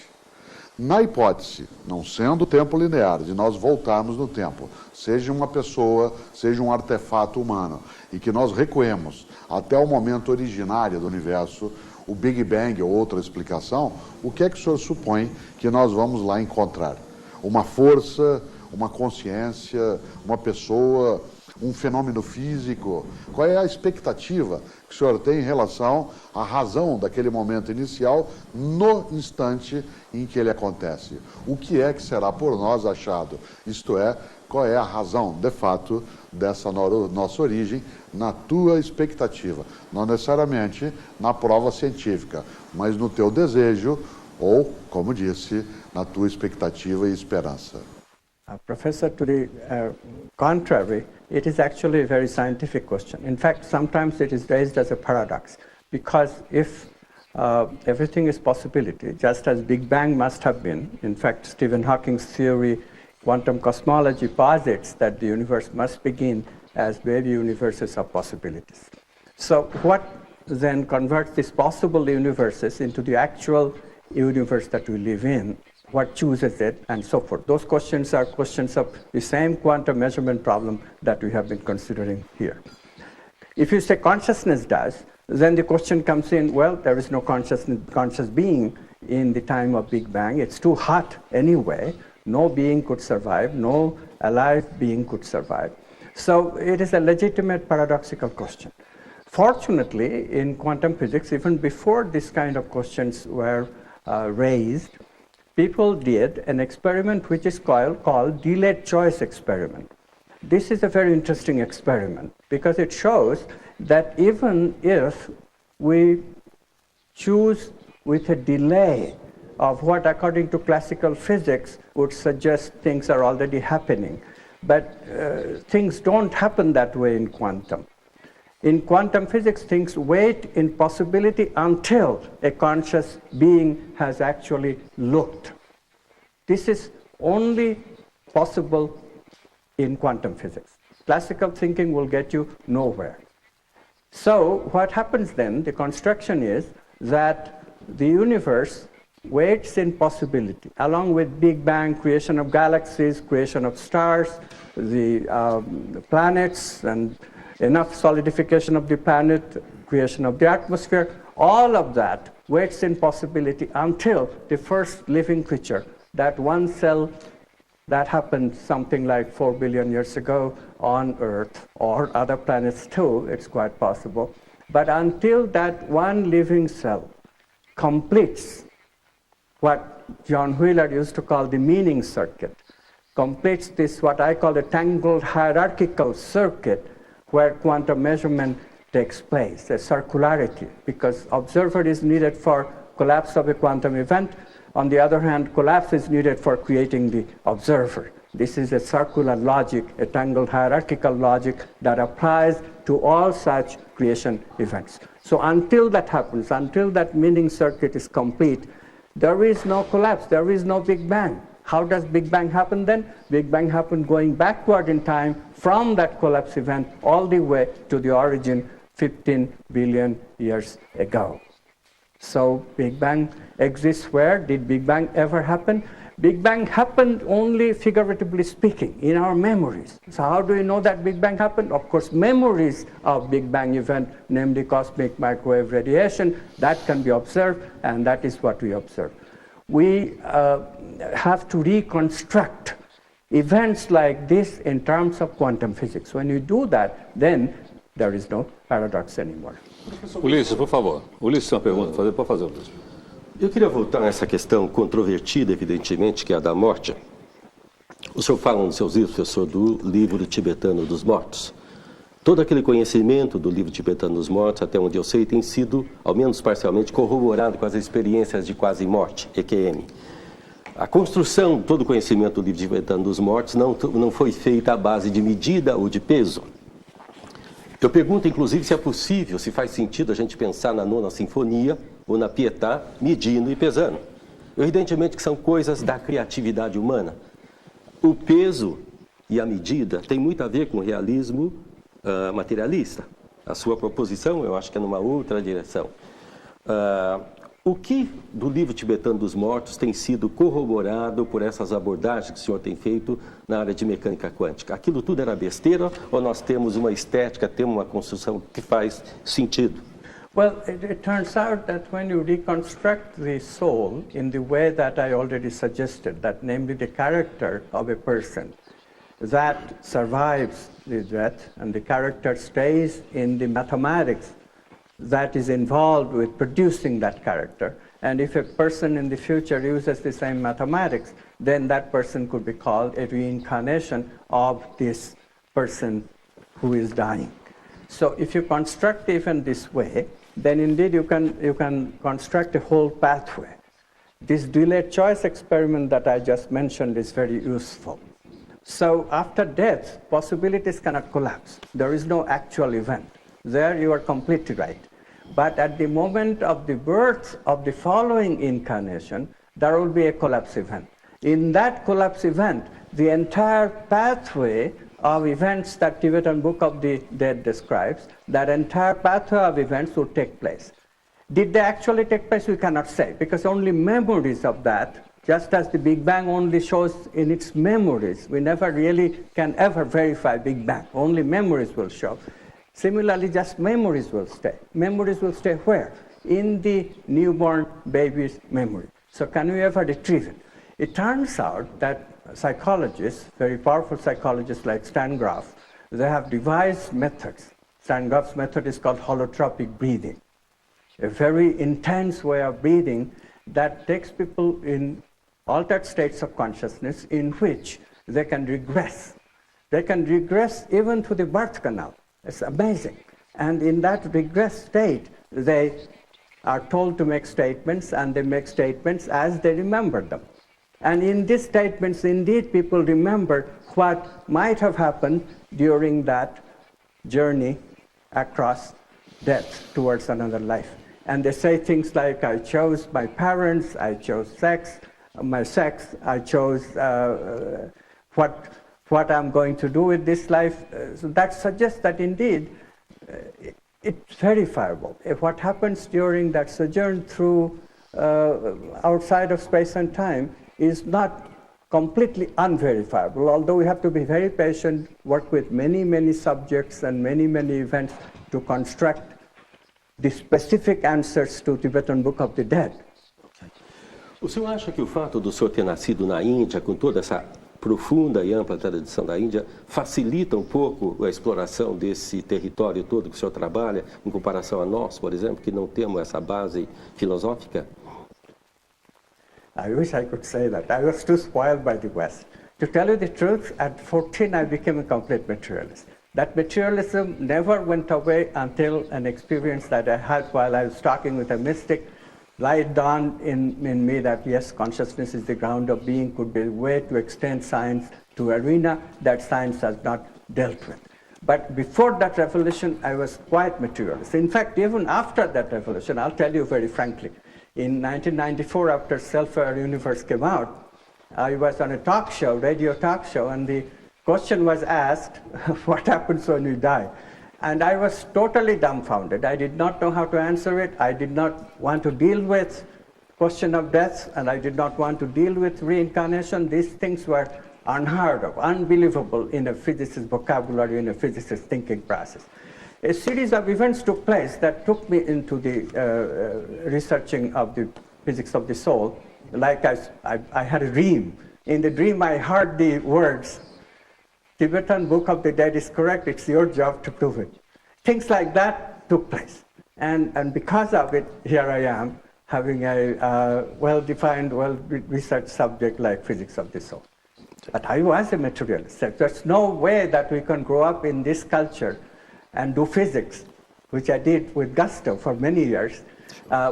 Na hipótese, não sendo o tempo linear, de nós voltarmos no tempo, seja uma pessoa, seja um artefato humano, e que nós recuemos até o momento originário do universo, o Big Bang ou outra explicação, o que é que o senhor supõe que nós vamos lá encontrar? Uma força, uma consciência, uma pessoa, um fenômeno físico? Qual é a expectativa que o senhor tem em relação à razão daquele momento inicial no instante em que ele acontece? O que é que será por nós achado? Isto é, qual é a razão, de fato, dessa nossa origem na tua expectativa? Não necessariamente na prova científica, mas no teu desejo ou, como disse, na tua expectativa e esperança. Professor, to the contrary, it is actually a very scientific question. In fact, sometimes it is raised as a paradox, because if everything is possibility, just as Big Bang must have been, in fact, Stephen Hawking's theory, quantum cosmology posits that the universe must begin as baby universes of possibilities. So what then converts these possible universes into the actual universe that we live in? What chooses it, and so forth. Those questions are questions of the same quantum measurement problem that we have been considering here. If you say consciousness does, then the question comes in, well, there is no conscious being in the time of Big Bang. It's too hot anyway. No being could survive. No alive being could survive. So it is a legitimate paradoxical question. Fortunately, in quantum physics, even before this kind of questions were raised, people did an experiment which is called delayed choice experiment. This is a very interesting experiment because it shows that even if we choose with a delay of what, according to classical physics, would suggest things are already happening, but things don't happen that way in quantum. In quantum physics, things wait in possibility until a conscious being has actually looked. This is only possible in quantum physics. Classical thinking will get you nowhere. So what happens then, the construction is that the universe waits in possibility, along with Big Bang, creation of galaxies, creation of stars, the planets, and enough solidification of the planet, creation of the atmosphere. All of that waits in possibility until the first living creature, that one cell that happened something like 4 billion years ago on Earth or other planets too, it's quite possible. But until that one living cell completes what John Wheeler used to call the meaning circuit, completes this what I call a tangled hierarchical circuit where quantum measurement takes place, a circularity, because observer is needed for collapse of a quantum event. On the other hand, collapse is needed for creating the observer. This is a circular logic, a tangled hierarchical logic that applies to all such creation events. So until that happens, until that meaning circuit is complete, there is no collapse, there is no Big Bang. How does Big Bang happen then? Big Bang happened going backward in time from that collapse event all the way to the origin 15 billion years ago. So Big Bang exists where? Did Big Bang ever happen? Big Bang happened only figuratively speaking in our memories. So how do we know that Big Bang happened? Of course, memories of Big Bang event, namely cosmic microwave radiation, that can be observed, and that is what we observe. We have to reconstruct events like this in terms of quantum physics. When you do that, then there is no paradox anymore. Ulisses, por favor. Ulisses tem uma pergunta a fazer, pode fazer, Ulisses. Eu queria voltar nessa questão controvertida, evidentemente, que é a da morte. O senhor fala nos seus livros, professor, do livro tibetano dos mortos. Todo aquele conhecimento do livro tibetano dos mortos, até onde eu sei, tem sido, ao menos parcialmente, corroborado com as experiências de quase-morte, EQM. A construção, todo o conhecimento do livro tibetano dos mortos não foi feita à base de medida ou de peso. Eu pergunto, inclusive, se é possível, se faz sentido a gente pensar na nona sinfonia ou na Pietà, medindo e pesando. Evidentemente que são coisas da criatividade humana. O peso e a medida tem muito a ver com o realismo materialista. A sua proposição, eu acho que é numa outra direção. O que do livro tibetano dos mortos tem sido corroborado por essas abordagens que o senhor tem feito na área de mecânica quântica? Aquilo tudo era besteira ou nós temos uma estética, temos uma construção que faz sentido? Well, it turns out that when you reconstruct the soul in the way that I already suggested, that namely the character of a person that survives the death and the character stays in the mathematics that is involved with producing that character. And if a person in the future uses the same mathematics, then that person could be called a reincarnation of this person who is dying. So if you construct the event this way, then indeed you can construct a whole pathway. This delayed choice experiment that I just mentioned is very useful. So after death, possibilities cannot collapse. There is no actual event. There you are completely right. But at the moment of the birth of the following incarnation, there will be a collapse event. In that collapse event, the entire pathway of events that Tibetan Book of the Dead describes, that entire pathway of events will take place. Did they actually take place? We cannot say, because only memories of that, just as the Big Bang only shows in its memories. We never really can ever verify Big Bang. Only memories will show. Similarly, just memories will stay. Memories will stay where? In the newborn baby's memory. So can we ever retrieve it? It turns out that psychologists, very powerful psychologists like Stan Grof, they have devised methods. Stan Grof's method is called holotropic breathing, a very intense way of breathing that takes people in altered states of consciousness in which they can regress. They can regress even to the birth canal. It's amazing. And in that regress state, they are told to make statements, and they make statements as they remember them. And in these statements, indeed, people remember what might have happened during that journey across death towards another life. And they say things like, I chose my parents, I chose my sex, I chose what I'm going to do with this life. So that suggests that indeed it's verifiable. If what happens during that sojourn through outside of space and time is not completely unverifiable, although we have to be very patient, work with many, many subjects and many, many events to construct the specific answers to Tibetan Book of the Dead. O senhor acha que o fato do senhor ter nascido na Índia, com toda essa profunda e ampla tradição da Índia, facilita um pouco a exploração desse território todo que o senhor trabalha, em comparação a nós, por exemplo, que não temos essa base filosófica? I wish I could say that. I was too spoiled by the West. To tell you the truth, at 14 I became a complete materialist. That materialism never went away until an experience that I had while I was talking with a mystic light dawned in me that yes, consciousness is the ground of being, could be a way to extend science to arena that science has not dealt with. But before that revelation, I was quite materialist. In fact, even after that revelation, I'll tell you very frankly, in 1994, after Self-Aware Universe came out, I was on a talk show, radio talk show, and the question was asked, what happens when you die? And I was totally dumbfounded. I did not know how to answer it. I did not want to deal with question of death, and I did not want to deal with reincarnation. These things were unheard of, unbelievable in a physicist's vocabulary, in a physicist's thinking process. A series of events took place that took me into the researching of the physics of the soul. Like I had a dream. In the dream, I heard the words, Tibetan Book of the Dead is correct, it's your job to prove it. Things like that took place. And because of it, here I am, having a well-defined, well-researched subject like physics of the soul. But I was a materialist. There's no way that we can grow up in this culture and do physics, which I did with gusto for many years,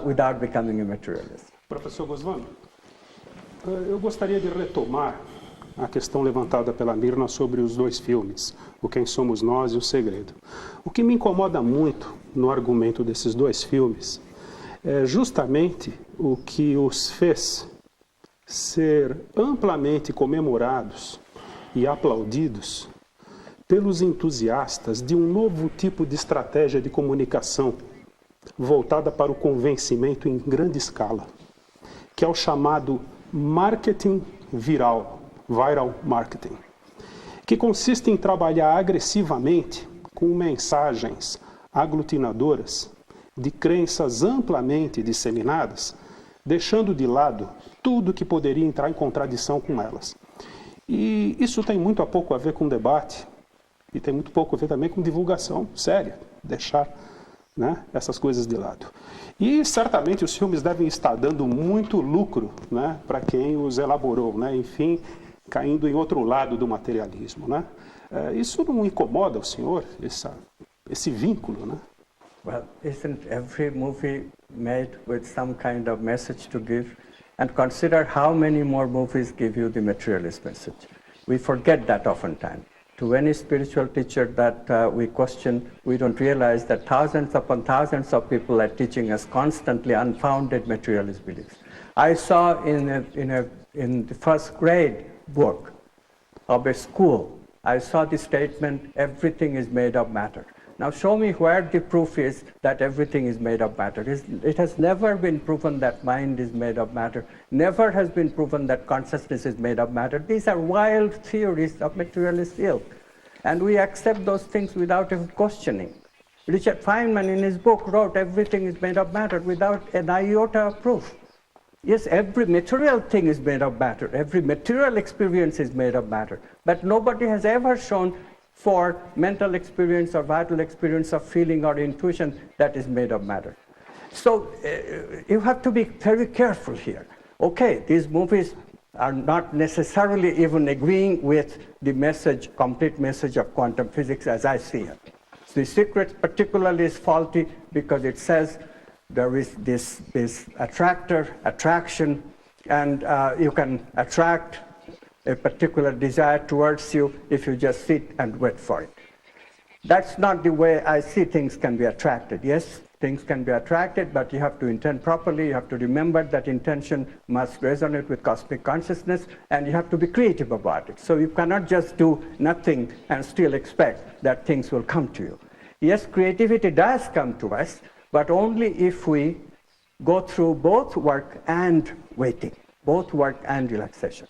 without becoming a materialist. Professor GOSWAMI, eu gostaria de retomar a questão levantada pela Mirna sobre os dois filmes, O Quem Somos Nós e O Segredo. O que me incomoda muito no argumento desses dois filmes é justamente o que os fez ser amplamente comemorados e aplaudidos pelos entusiastas de um novo tipo de estratégia de comunicação voltada para o convencimento em grande escala, que é o chamado marketing viral marketing, que consiste em trabalhar agressivamente com mensagens aglutinadoras de crenças amplamente disseminadas, deixando de lado tudo que poderia entrar em contradição com elas. E isso tem muito pouco a ver com debate e tem muito pouco a ver também com divulgação séria, deixar, né, essas coisas de lado. E certamente os filmes devem estar dando muito lucro, né, para quem os elaborou, né, enfim, caindo em outro lado do materialismo, né? Isso não incomoda o senhor, esse vínculo, né? Well, isn't every movie made with some kind of message to give? And consider how many more movies give you the materialist message. We forget that oftentimes. To any spiritual teacher that we question, we don't realize that thousands upon thousands of people are teaching us constantly unfounded materialist beliefs. I saw in the first grade book of a school, I saw the statement, everything is made of matter. Now show me where the proof is that everything is made of matter. It has never been proven that mind is made of matter. Never has been proven that consciousness is made of matter. These are wild theories of materialist ilk. And we accept those things without even questioning. Richard Feynman in his book wrote everything is made of matter without an iota of proof. Yes, every material thing is made of matter. Every material experience is made of matter. But nobody has ever shown for mental experience or vital experience of feeling or intuition that is made of matter. So you have to be very careful here. Okay, these movies are not necessarily even agreeing with the message, complete message of quantum physics as I see it. The Secret particularly is faulty because it says there is this attraction, and you can attract a particular desire towards you if you just sit and wait for it. That's not the way I see things can be attracted. Yes, things can be attracted, but you have to intend properly. You have to remember that intention must resonate with cosmic consciousness, and you have to be creative about it. So you cannot just do nothing and still expect that things will come to you. Yes, creativity does come to us, but only if we go through both work and waiting, both work and relaxation.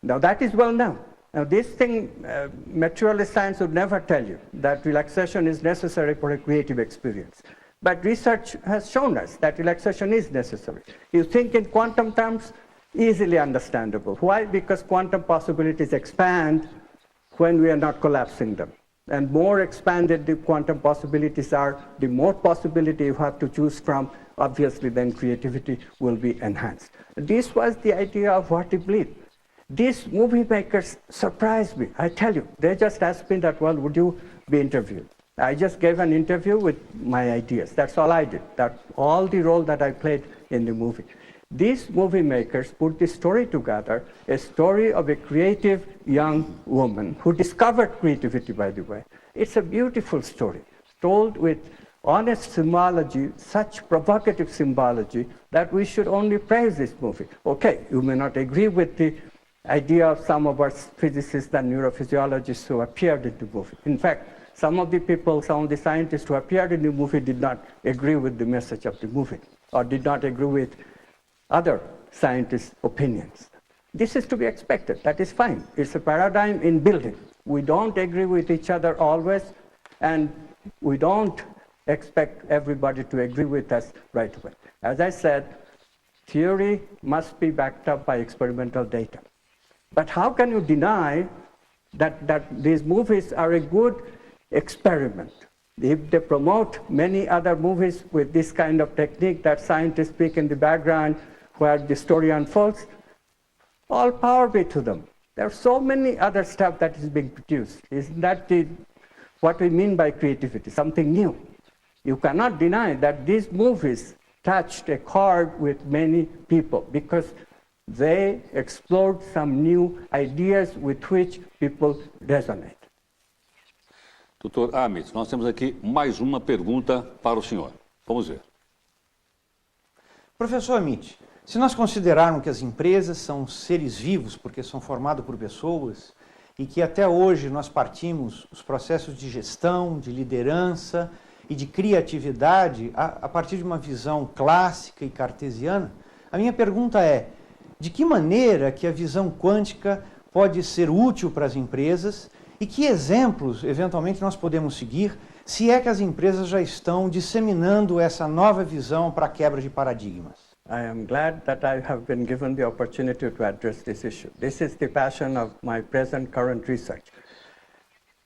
Now that is well known. Now this thing, materialist science would never tell you that relaxation is necessary for a creative experience. But research has shown us that relaxation is necessary. You think in quantum terms, easily understandable. Why? Because quantum possibilities expand when we are not collapsing them. And more expanded the quantum possibilities are, the more possibility you have to choose from, obviously then creativity will be enhanced. This was the idea of what we believe. These movie makers surprised me. I tell you, they just asked me that, well, would you be interviewed? I just gave an interview with my ideas. That's all I did. That's all the role that I played in the movie. These movie makers put this story together, a story of a creative young woman who discovered creativity, by the way. It's a beautiful story, told with honest symbology, such provocative symbology, that we should only praise this movie. Okay, you may not agree with the idea of some of our physicists and neurophysiologists who appeared in the movie. In fact, some of the people, some of the scientists who appeared in the movie did not agree with the message of the movie, or did not agree with other scientists' opinions. This is to be expected. That is fine. It's a paradigm in building. We don't agree with each other always, and we don't expect everybody to agree with us right away. As I said, theory must be backed up by experimental data. But how can you deny that these movies are a good experiment? If they promote many other movies with this kind of technique that scientists speak in the background where the story unfolds, all power be to them. There are so many other stuff that is being produced. Isn't that what we mean by creativity, something new? You cannot deny that these movies touched a chord with many people because they explored some new ideas with which people resonate. Doutor Amit, nós temos aqui mais uma pergunta para o senhor. Vamos ver. Professor Amit, se nós considerarmos que as empresas são seres vivos, porque são formados por pessoas, e que até hoje nós partimos os processos de gestão, de liderança e de criatividade a partir de uma visão clássica e cartesiana, a minha pergunta é, de que maneira que a visão quântica pode ser útil para as empresas e que exemplos, eventualmente, nós podemos seguir se é que as empresas já estão disseminando essa nova visão para a quebra de paradigmas? I am glad that I have been given the opportunity to address this issue. This is the passion of my present current research.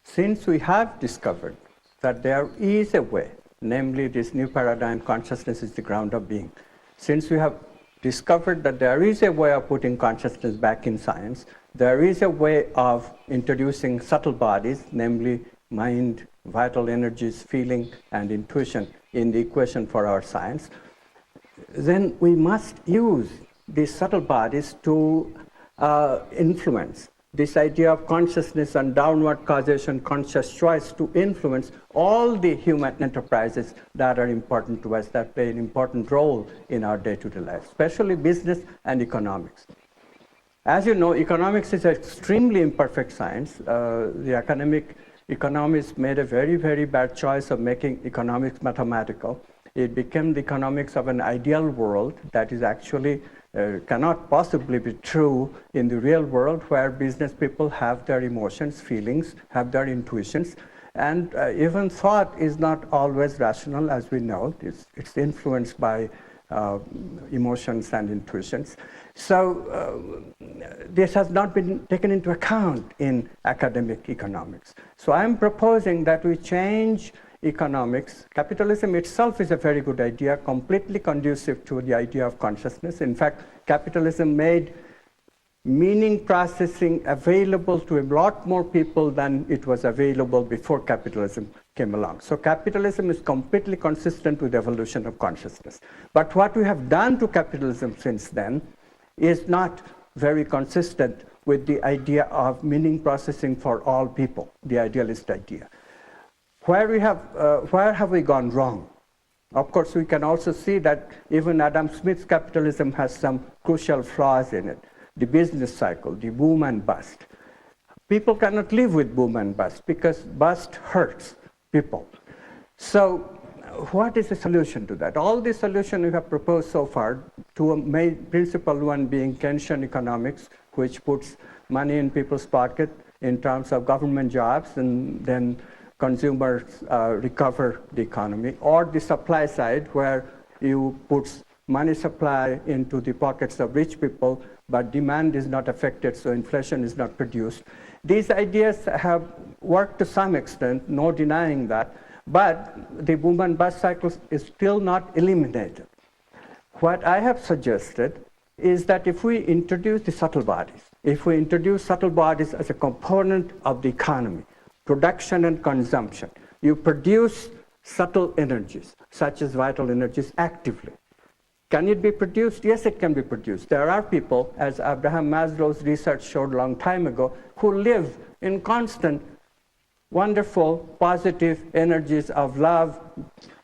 Since we have discovered that there is a way, namely this new paradigm, consciousness is the ground of being. Since we have discovered that there is a way of putting consciousness back in science, there is a way of introducing subtle bodies, namely mind, vital energies, feeling, and intuition in the equation for our science, then we must use these subtle bodies to influence this idea of consciousness and downward causation, conscious choice to influence all the human enterprises that are important to us, that play an important role in our day-to-day life, especially business and economics. As you know, economics is an extremely imperfect science. The economists made a very, very bad choice of making economics mathematical. It became the economics of an ideal world that is actually cannot possibly be true in the real world, where business people have their emotions, feelings, have their intuitions, and even thought is not always rational, as we know. It's influenced by emotions and intuitions. So this has not been taken into account in academic economics. So I'm proposing that we change economics. Capitalism itself is a very good idea, completely conducive to the idea of consciousness. In fact, capitalism made meaning processing available to a lot more people than it was available before capitalism came along. So capitalism is completely consistent with the evolution of consciousness. But what we have done to capitalism since then is not very consistent with the idea of meaning processing for all people, the idealist idea. Where have we gone wrong? Of course, we can also see that even Adam Smith's capitalism has some crucial flaws in it. The business cycle, the boom and bust. People cannot live with boom and bust because bust hurts people. So what is the solution to that? All the solutions we have proposed so far, to a main principal one being Keynesian economics, which puts money in people's pocket in terms of government jobs and then consumers recover the economy, or the supply side where you put money supply into the pockets of rich people, but demand is not affected, so inflation is not produced. These ideas have worked to some extent, no denying that, but the boom and bust cycle is still not eliminated. What I have suggested is that if we introduce the subtle bodies, if we introduce subtle bodies as a component of the economy, production and consumption, you produce subtle energies, such as vital energies, actively. Can it be produced? Yes, it can be produced. There are people, as Abraham Maslow's research showed a long time ago, who live in constant, wonderful, positive energies of love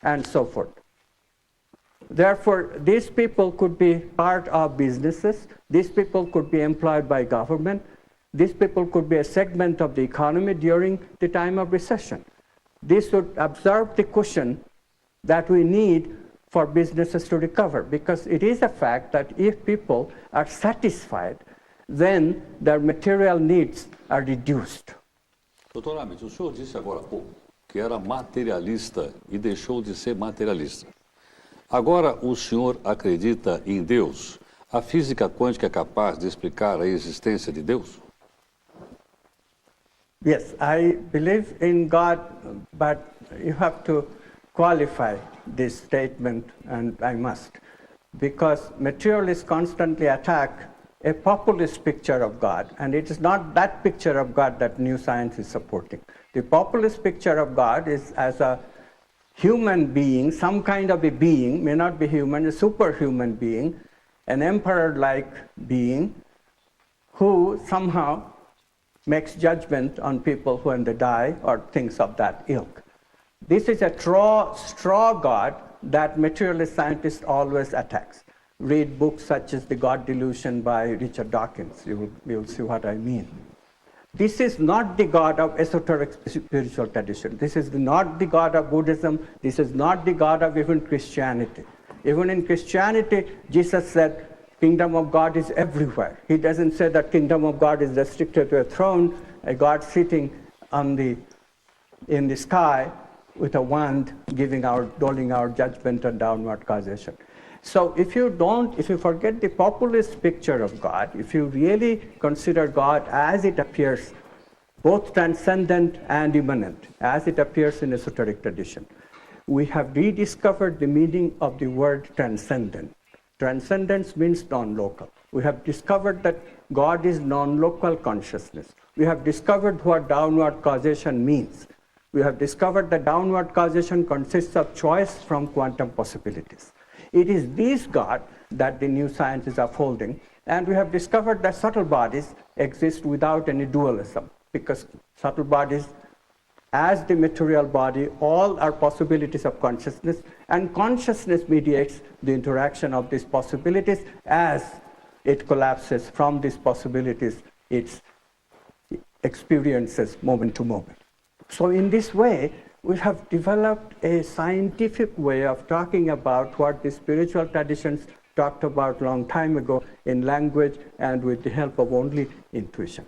and so forth. Therefore, these people could be part of businesses. These people could be employed by government. These people could be a segment of the economy during the time of recession. This would absorb the cushion that we need for businesses to recover, because it is a fact that if people are satisfied, then their material needs are reduced. Doutor Amit, o senhor disse agora há pouco que era materialista e deixou de ser materialista. Agora o senhor acredita em Deus? A física quântica é capaz de explicar a existência de Deus? Yes, I believe in God, but you have to qualify this statement, and I must, because materialists constantly attack a populist picture of God, and it is not that picture of God that new science is supporting. The populist picture of God is as a human being, some kind of a being, may not be human, a superhuman being, an emperor-like being, who somehow makes judgment on people when they die, or things of that ilk. This is a straw God that materialist scientists always attacks. Read books such as The God Delusion by Richard Dawkins. You'll see what I mean. This is not the God of esoteric spiritual tradition. This is not the God of Buddhism. This is not the God of even Christianity. Even in Christianity, Jesus said, Kingdom of God is everywhere. He doesn't say that Kingdom of God is restricted to a throne, a God sitting in the sky with a wand, doling our judgment and downward causation. So if you forget the populist picture of God, if you really consider God as it appears, both transcendent and immanent, as it appears in esoteric tradition, we have rediscovered the meaning of the word transcendent. Transcendence means non-local. We have discovered that God is non-local consciousness. We have discovered what downward causation means. We have discovered that downward causation consists of choice from quantum possibilities. It is this God that the new science is upholding, and we have discovered that subtle bodies exist without any dualism, because subtle bodies, as the material body, all are possibilities of consciousness, and consciousness mediates the interaction of these possibilities. As it collapses from these possibilities, it experiences moment to moment. So in this way, we have developed a scientific way of talking about what the spiritual traditions talked about a long time ago in language and with the help of only intuition.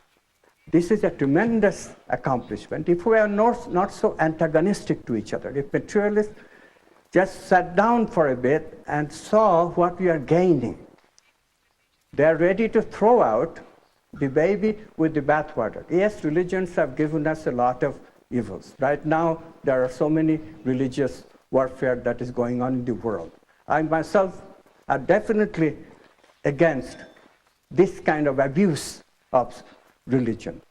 This is a tremendous accomplishment. If we are not so antagonistic to each other, if materialists just sat down for a bit and saw what we are gaining, they are ready to throw out the baby with the bathwater. Yes, religions have given us a lot of evils. Right now, there are so many religious warfare that is going on in the world. I myself am definitely against this kind of abuse of religion.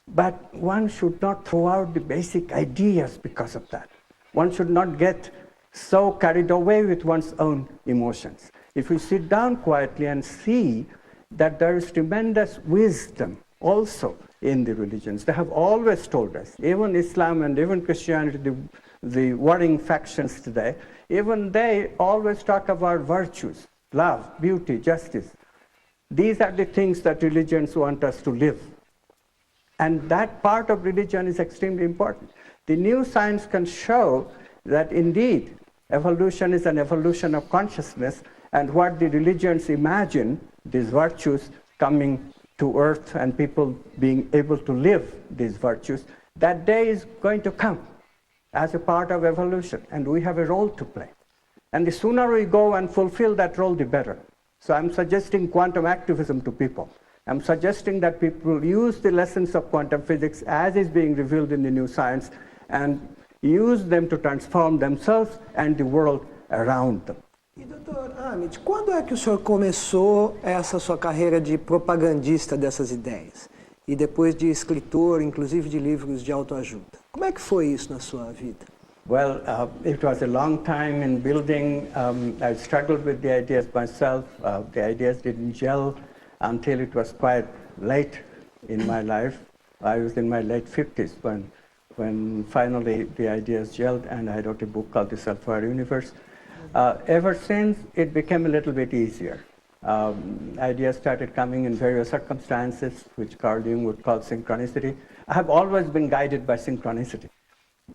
But one should not throw out the basic ideas because of that. One should not get so carried away with one's own emotions. If we sit down quietly and see that there is tremendous wisdom also in the religions. They have always told us, even Islam and even Christianity, the warring factions today, even they always talk about virtues, love, beauty, justice. These are the things that religions want us to live. And that part of religion is extremely important. The new science can show that indeed evolution is an evolution of consciousness, and what the religions imagine, these virtues coming to earth and people being able to live these virtues, that day is going to come. as a part of evolution, and we have a role to play. And the sooner we go and fulfill that role, the better. So I'm suggesting quantum activism to people. I'm suggesting that people use the lessons of quantum physics as is being revealed in the new science and use them to transform themselves and the world around them. E, doutor Amit, quando é que o senhor começou essa sua carreira de propagandista dessas ideias? E depois de escritor, inclusive de livros de autoajuda. Como é que foi isso na sua vida? Well, it was a long time in building. I struggled with the ideas myself. The ideas didn't gel until it was quite late in my life. I was in my late 50s when finally the ideas gelled, and I wrote a book called The Self-Aware Universe. Ever since, it became a little bit easier. Ideas started coming in various circumstances, which Carl Jung would call synchronicity. I have always been guided by synchronicity.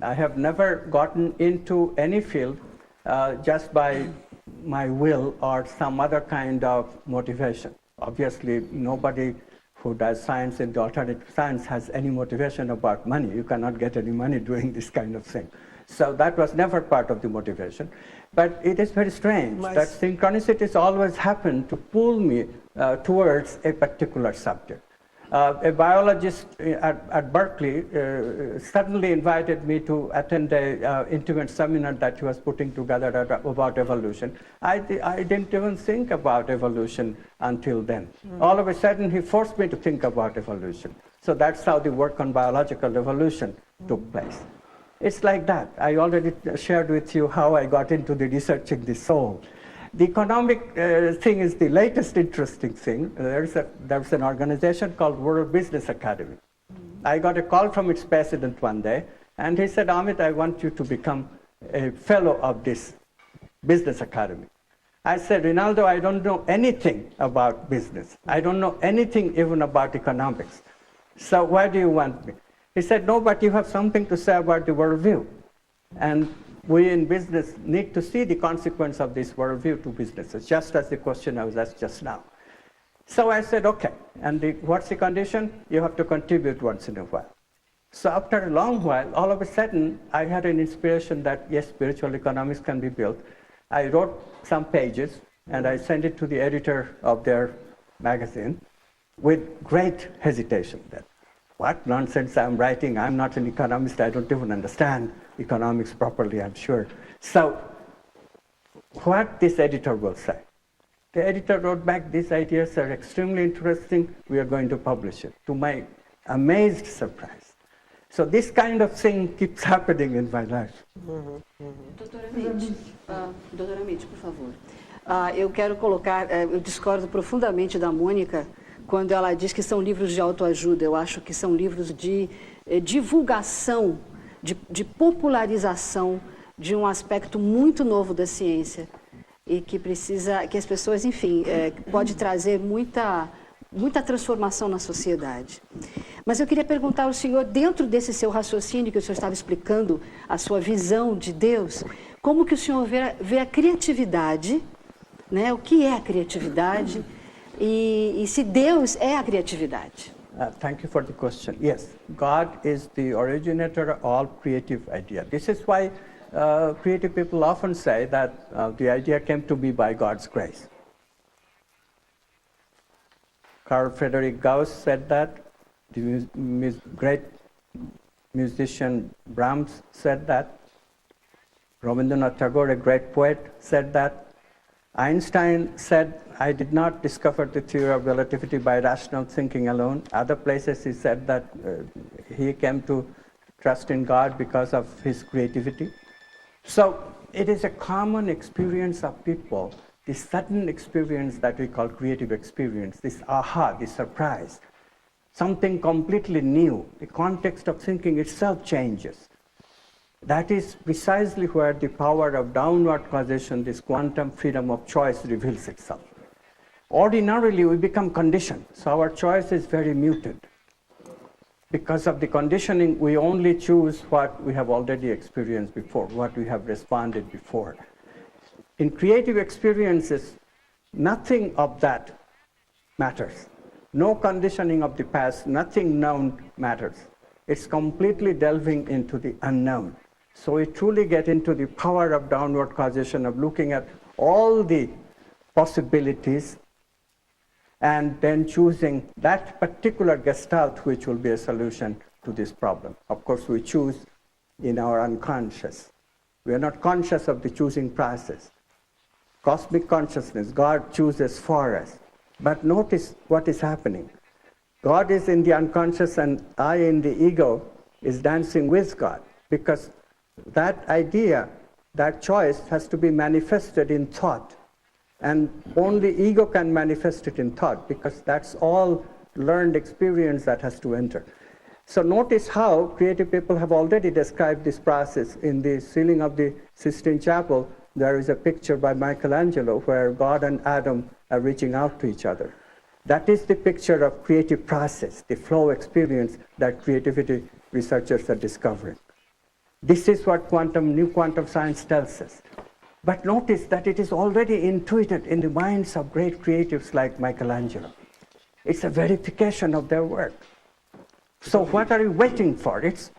I have never gotten into any field just by my will or some other kind of motivation. Obviously, nobody who does science in the alternative science has any motivation about money. You cannot get any money doing this kind of thing. So that was never part of the motivation. But it is very strange that synchronicities always happen to pull me towards a particular subject. A biologist at Berkeley suddenly invited me to attend an intimate seminar that he was putting together about evolution. I didn't even think about evolution until then. All of a sudden, he forced me to think about evolution. So that's how the work on biological evolution took place. It's like that. I already shared with you how I got into the researching the soul. The economic thing is the latest interesting thing. There's an organization called World Business Academy. I got a call from its president one day, and he said, Amit, I want you to become a fellow of this business academy. I said, Rinaldo, I don't know anything about business. I don't know anything even about economics. So why do you want me? He said, no, but you have something to say about the worldview. And we in business need to see the consequence of this worldview to businesses, just as the question I was asked just now. So I said, okay, and what's the condition? You have to contribute once in a while. So after a long while, all of a sudden, I had an inspiration that, yes, spiritual economics can be built. I wrote some pages, and I sent it to the editor of their magazine with great hesitation. That, what nonsense I'm writing? I'm not an economist. I don't even understand economics properly, I'm sure. So what this editor will say? The editor wrote back, these ideas are extremely interesting. We are going to publish it, to my amazed surprise. So this kind of thing keeps happening in my life. Doutora Amit, por favor. Eu quero colocar, eu discordo profundamente da Mônica quando ela diz que são livros de autoajuda. Eu acho que são livros de divulgação, de popularização de um aspecto muito novo da ciência e que precisa, que as pessoas, enfim, pode trazer muita transformação na sociedade. Mas eu queria perguntar ao senhor, dentro desse seu raciocínio que o senhor estava explicando, a sua visão de Deus, como que o senhor vê a criatividade, né? O que é a criatividade e se Deus é a criatividade? Thank you for the question. Yes, God is the originator of all creative ideas. This is why creative people often say that the idea came to be by God's grace. Carl Friedrich Gauss said that. The great musician Brahms said that. Rabindranath Tagore, a great poet, said that. Einstein said, I did not discover the theory of relativity by rational thinking alone. Other places he said that he came to trust in God because of his creativity. So it is a common experience of people, this sudden experience that we call creative experience, this aha, this surprise, something completely new. The context of thinking itself changes. That is precisely where the power of downward causation, this quantum freedom of choice, reveals itself. Ordinarily, we become conditioned, so our choice is very muted. Because of the conditioning, we only choose what we have already experienced before, what we have responded before. In creative experiences, nothing of that matters. No conditioning of the past, nothing known matters. It's completely delving into the unknown. So we truly get into the power of downward causation, of looking at all the possibilities and then choosing that particular gestalt which will be a solution to this problem. Of course, we choose in our unconscious. We are not conscious of the choosing process. Cosmic consciousness, God chooses for us. But notice what is happening. God is in the unconscious and I in the ego is dancing with God, because that idea, that choice has to be manifested in thought. And only ego can manifest it in thought, because that's all learned experience that has to enter. So notice how creative people have already described this process. In the ceiling of the Sistine Chapel, there is a picture by Michelangelo where God and Adam are reaching out to each other. That is the picture of creative process, the flow experience that creativity researchers are discovering. This is what new quantum science tells us. But notice that it is already intuited in the minds of great creatives like Michelangelo. It's a verification of their work. So what are you waiting for? It's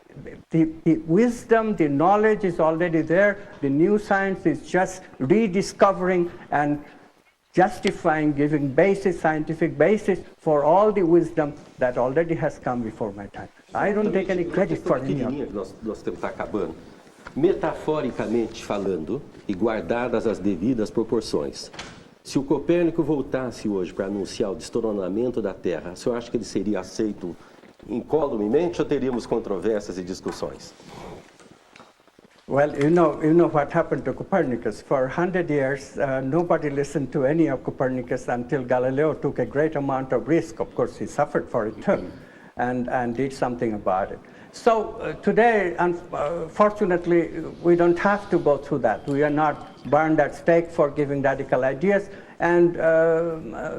the wisdom, the knowledge is already there. The new science is just rediscovering and justifying, giving scientific basis for all the wisdom that already has come before my time. I don't take any credit for any of it. Nós temos que estar acabando. Metaforicamente falando, e guardadas as devidas proporções, se o Copérnico voltasse hoje para anunciar o destroçamento da Terra, o senhor acha que ele seria aceito incolumemente ou teríamos controvérsias e discussões? Well, you know what happened to Copernicus. For 100 years, nobody listened to any of Copernicus until Galileo took a great amount of risk. Of course, he suffered for it too, and did something about it. So today, unfortunately, we don't have to go through that. We are not burned at stake for giving radical ideas, and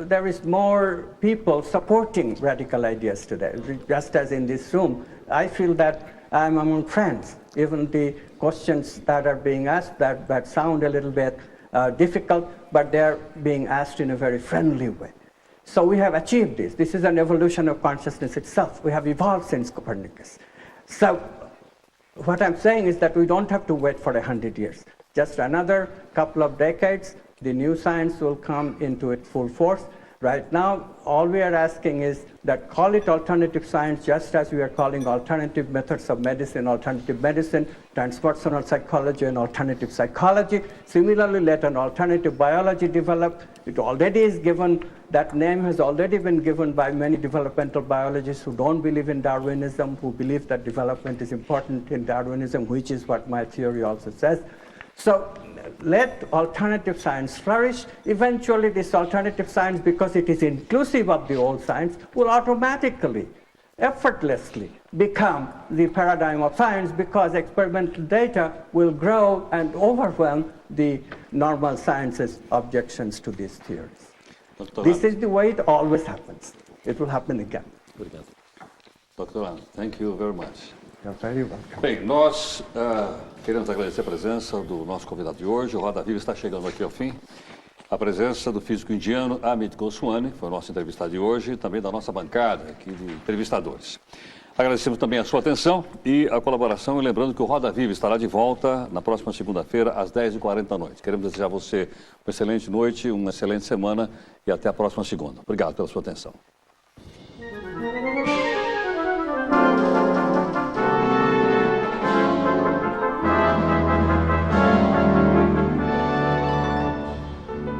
there is more people supporting radical ideas today. Just as in this room, I feel that I'm among friends. Even the questions that are being asked that sound a little bit difficult, but they're being asked in a very friendly way. So we have achieved this. This is an evolution of consciousness itself. We have evolved since Copernicus. So what I'm saying is that we don't have to wait for 100 years. Just another couple of decades, the new science will come into its full force. Right now, all we are asking is that call it alternative science, just as we are calling alternative methods of medicine, transpersonal psychology, and alternative psychology. Similarly, let an alternative biology develop. It already is given, that name has already been given by many developmental biologists who don't believe in Darwinism, who believe that development is important in Darwinism, which is what my theory also says. So let alternative science flourish. Eventually, this alternative science, because it is inclusive of the old science, will automatically, effortlessly become the paradigm of science, because experimental data will grow and overwhelm the normal science's objections to these theories. This is the way it always happens. It will happen again. Obrigado. Dr. Anna, thank you very much. You're very welcome. Bem, nós queremos agradecer a presença do nosso convidado de hoje. O Roda Viva está chegando aqui ao fim. A presença do físico indiano Amit Goswami, foi o nosso entrevistado de hoje, e também da nossa bancada aqui de entrevistadores. Agradecemos também a sua atenção e a colaboração, e lembrando que o Roda Viva estará de volta na próxima segunda-feira, às 10h40 da noite. Queremos desejar a você uma excelente noite, uma excelente semana e até a próxima segunda. Obrigado pela sua atenção.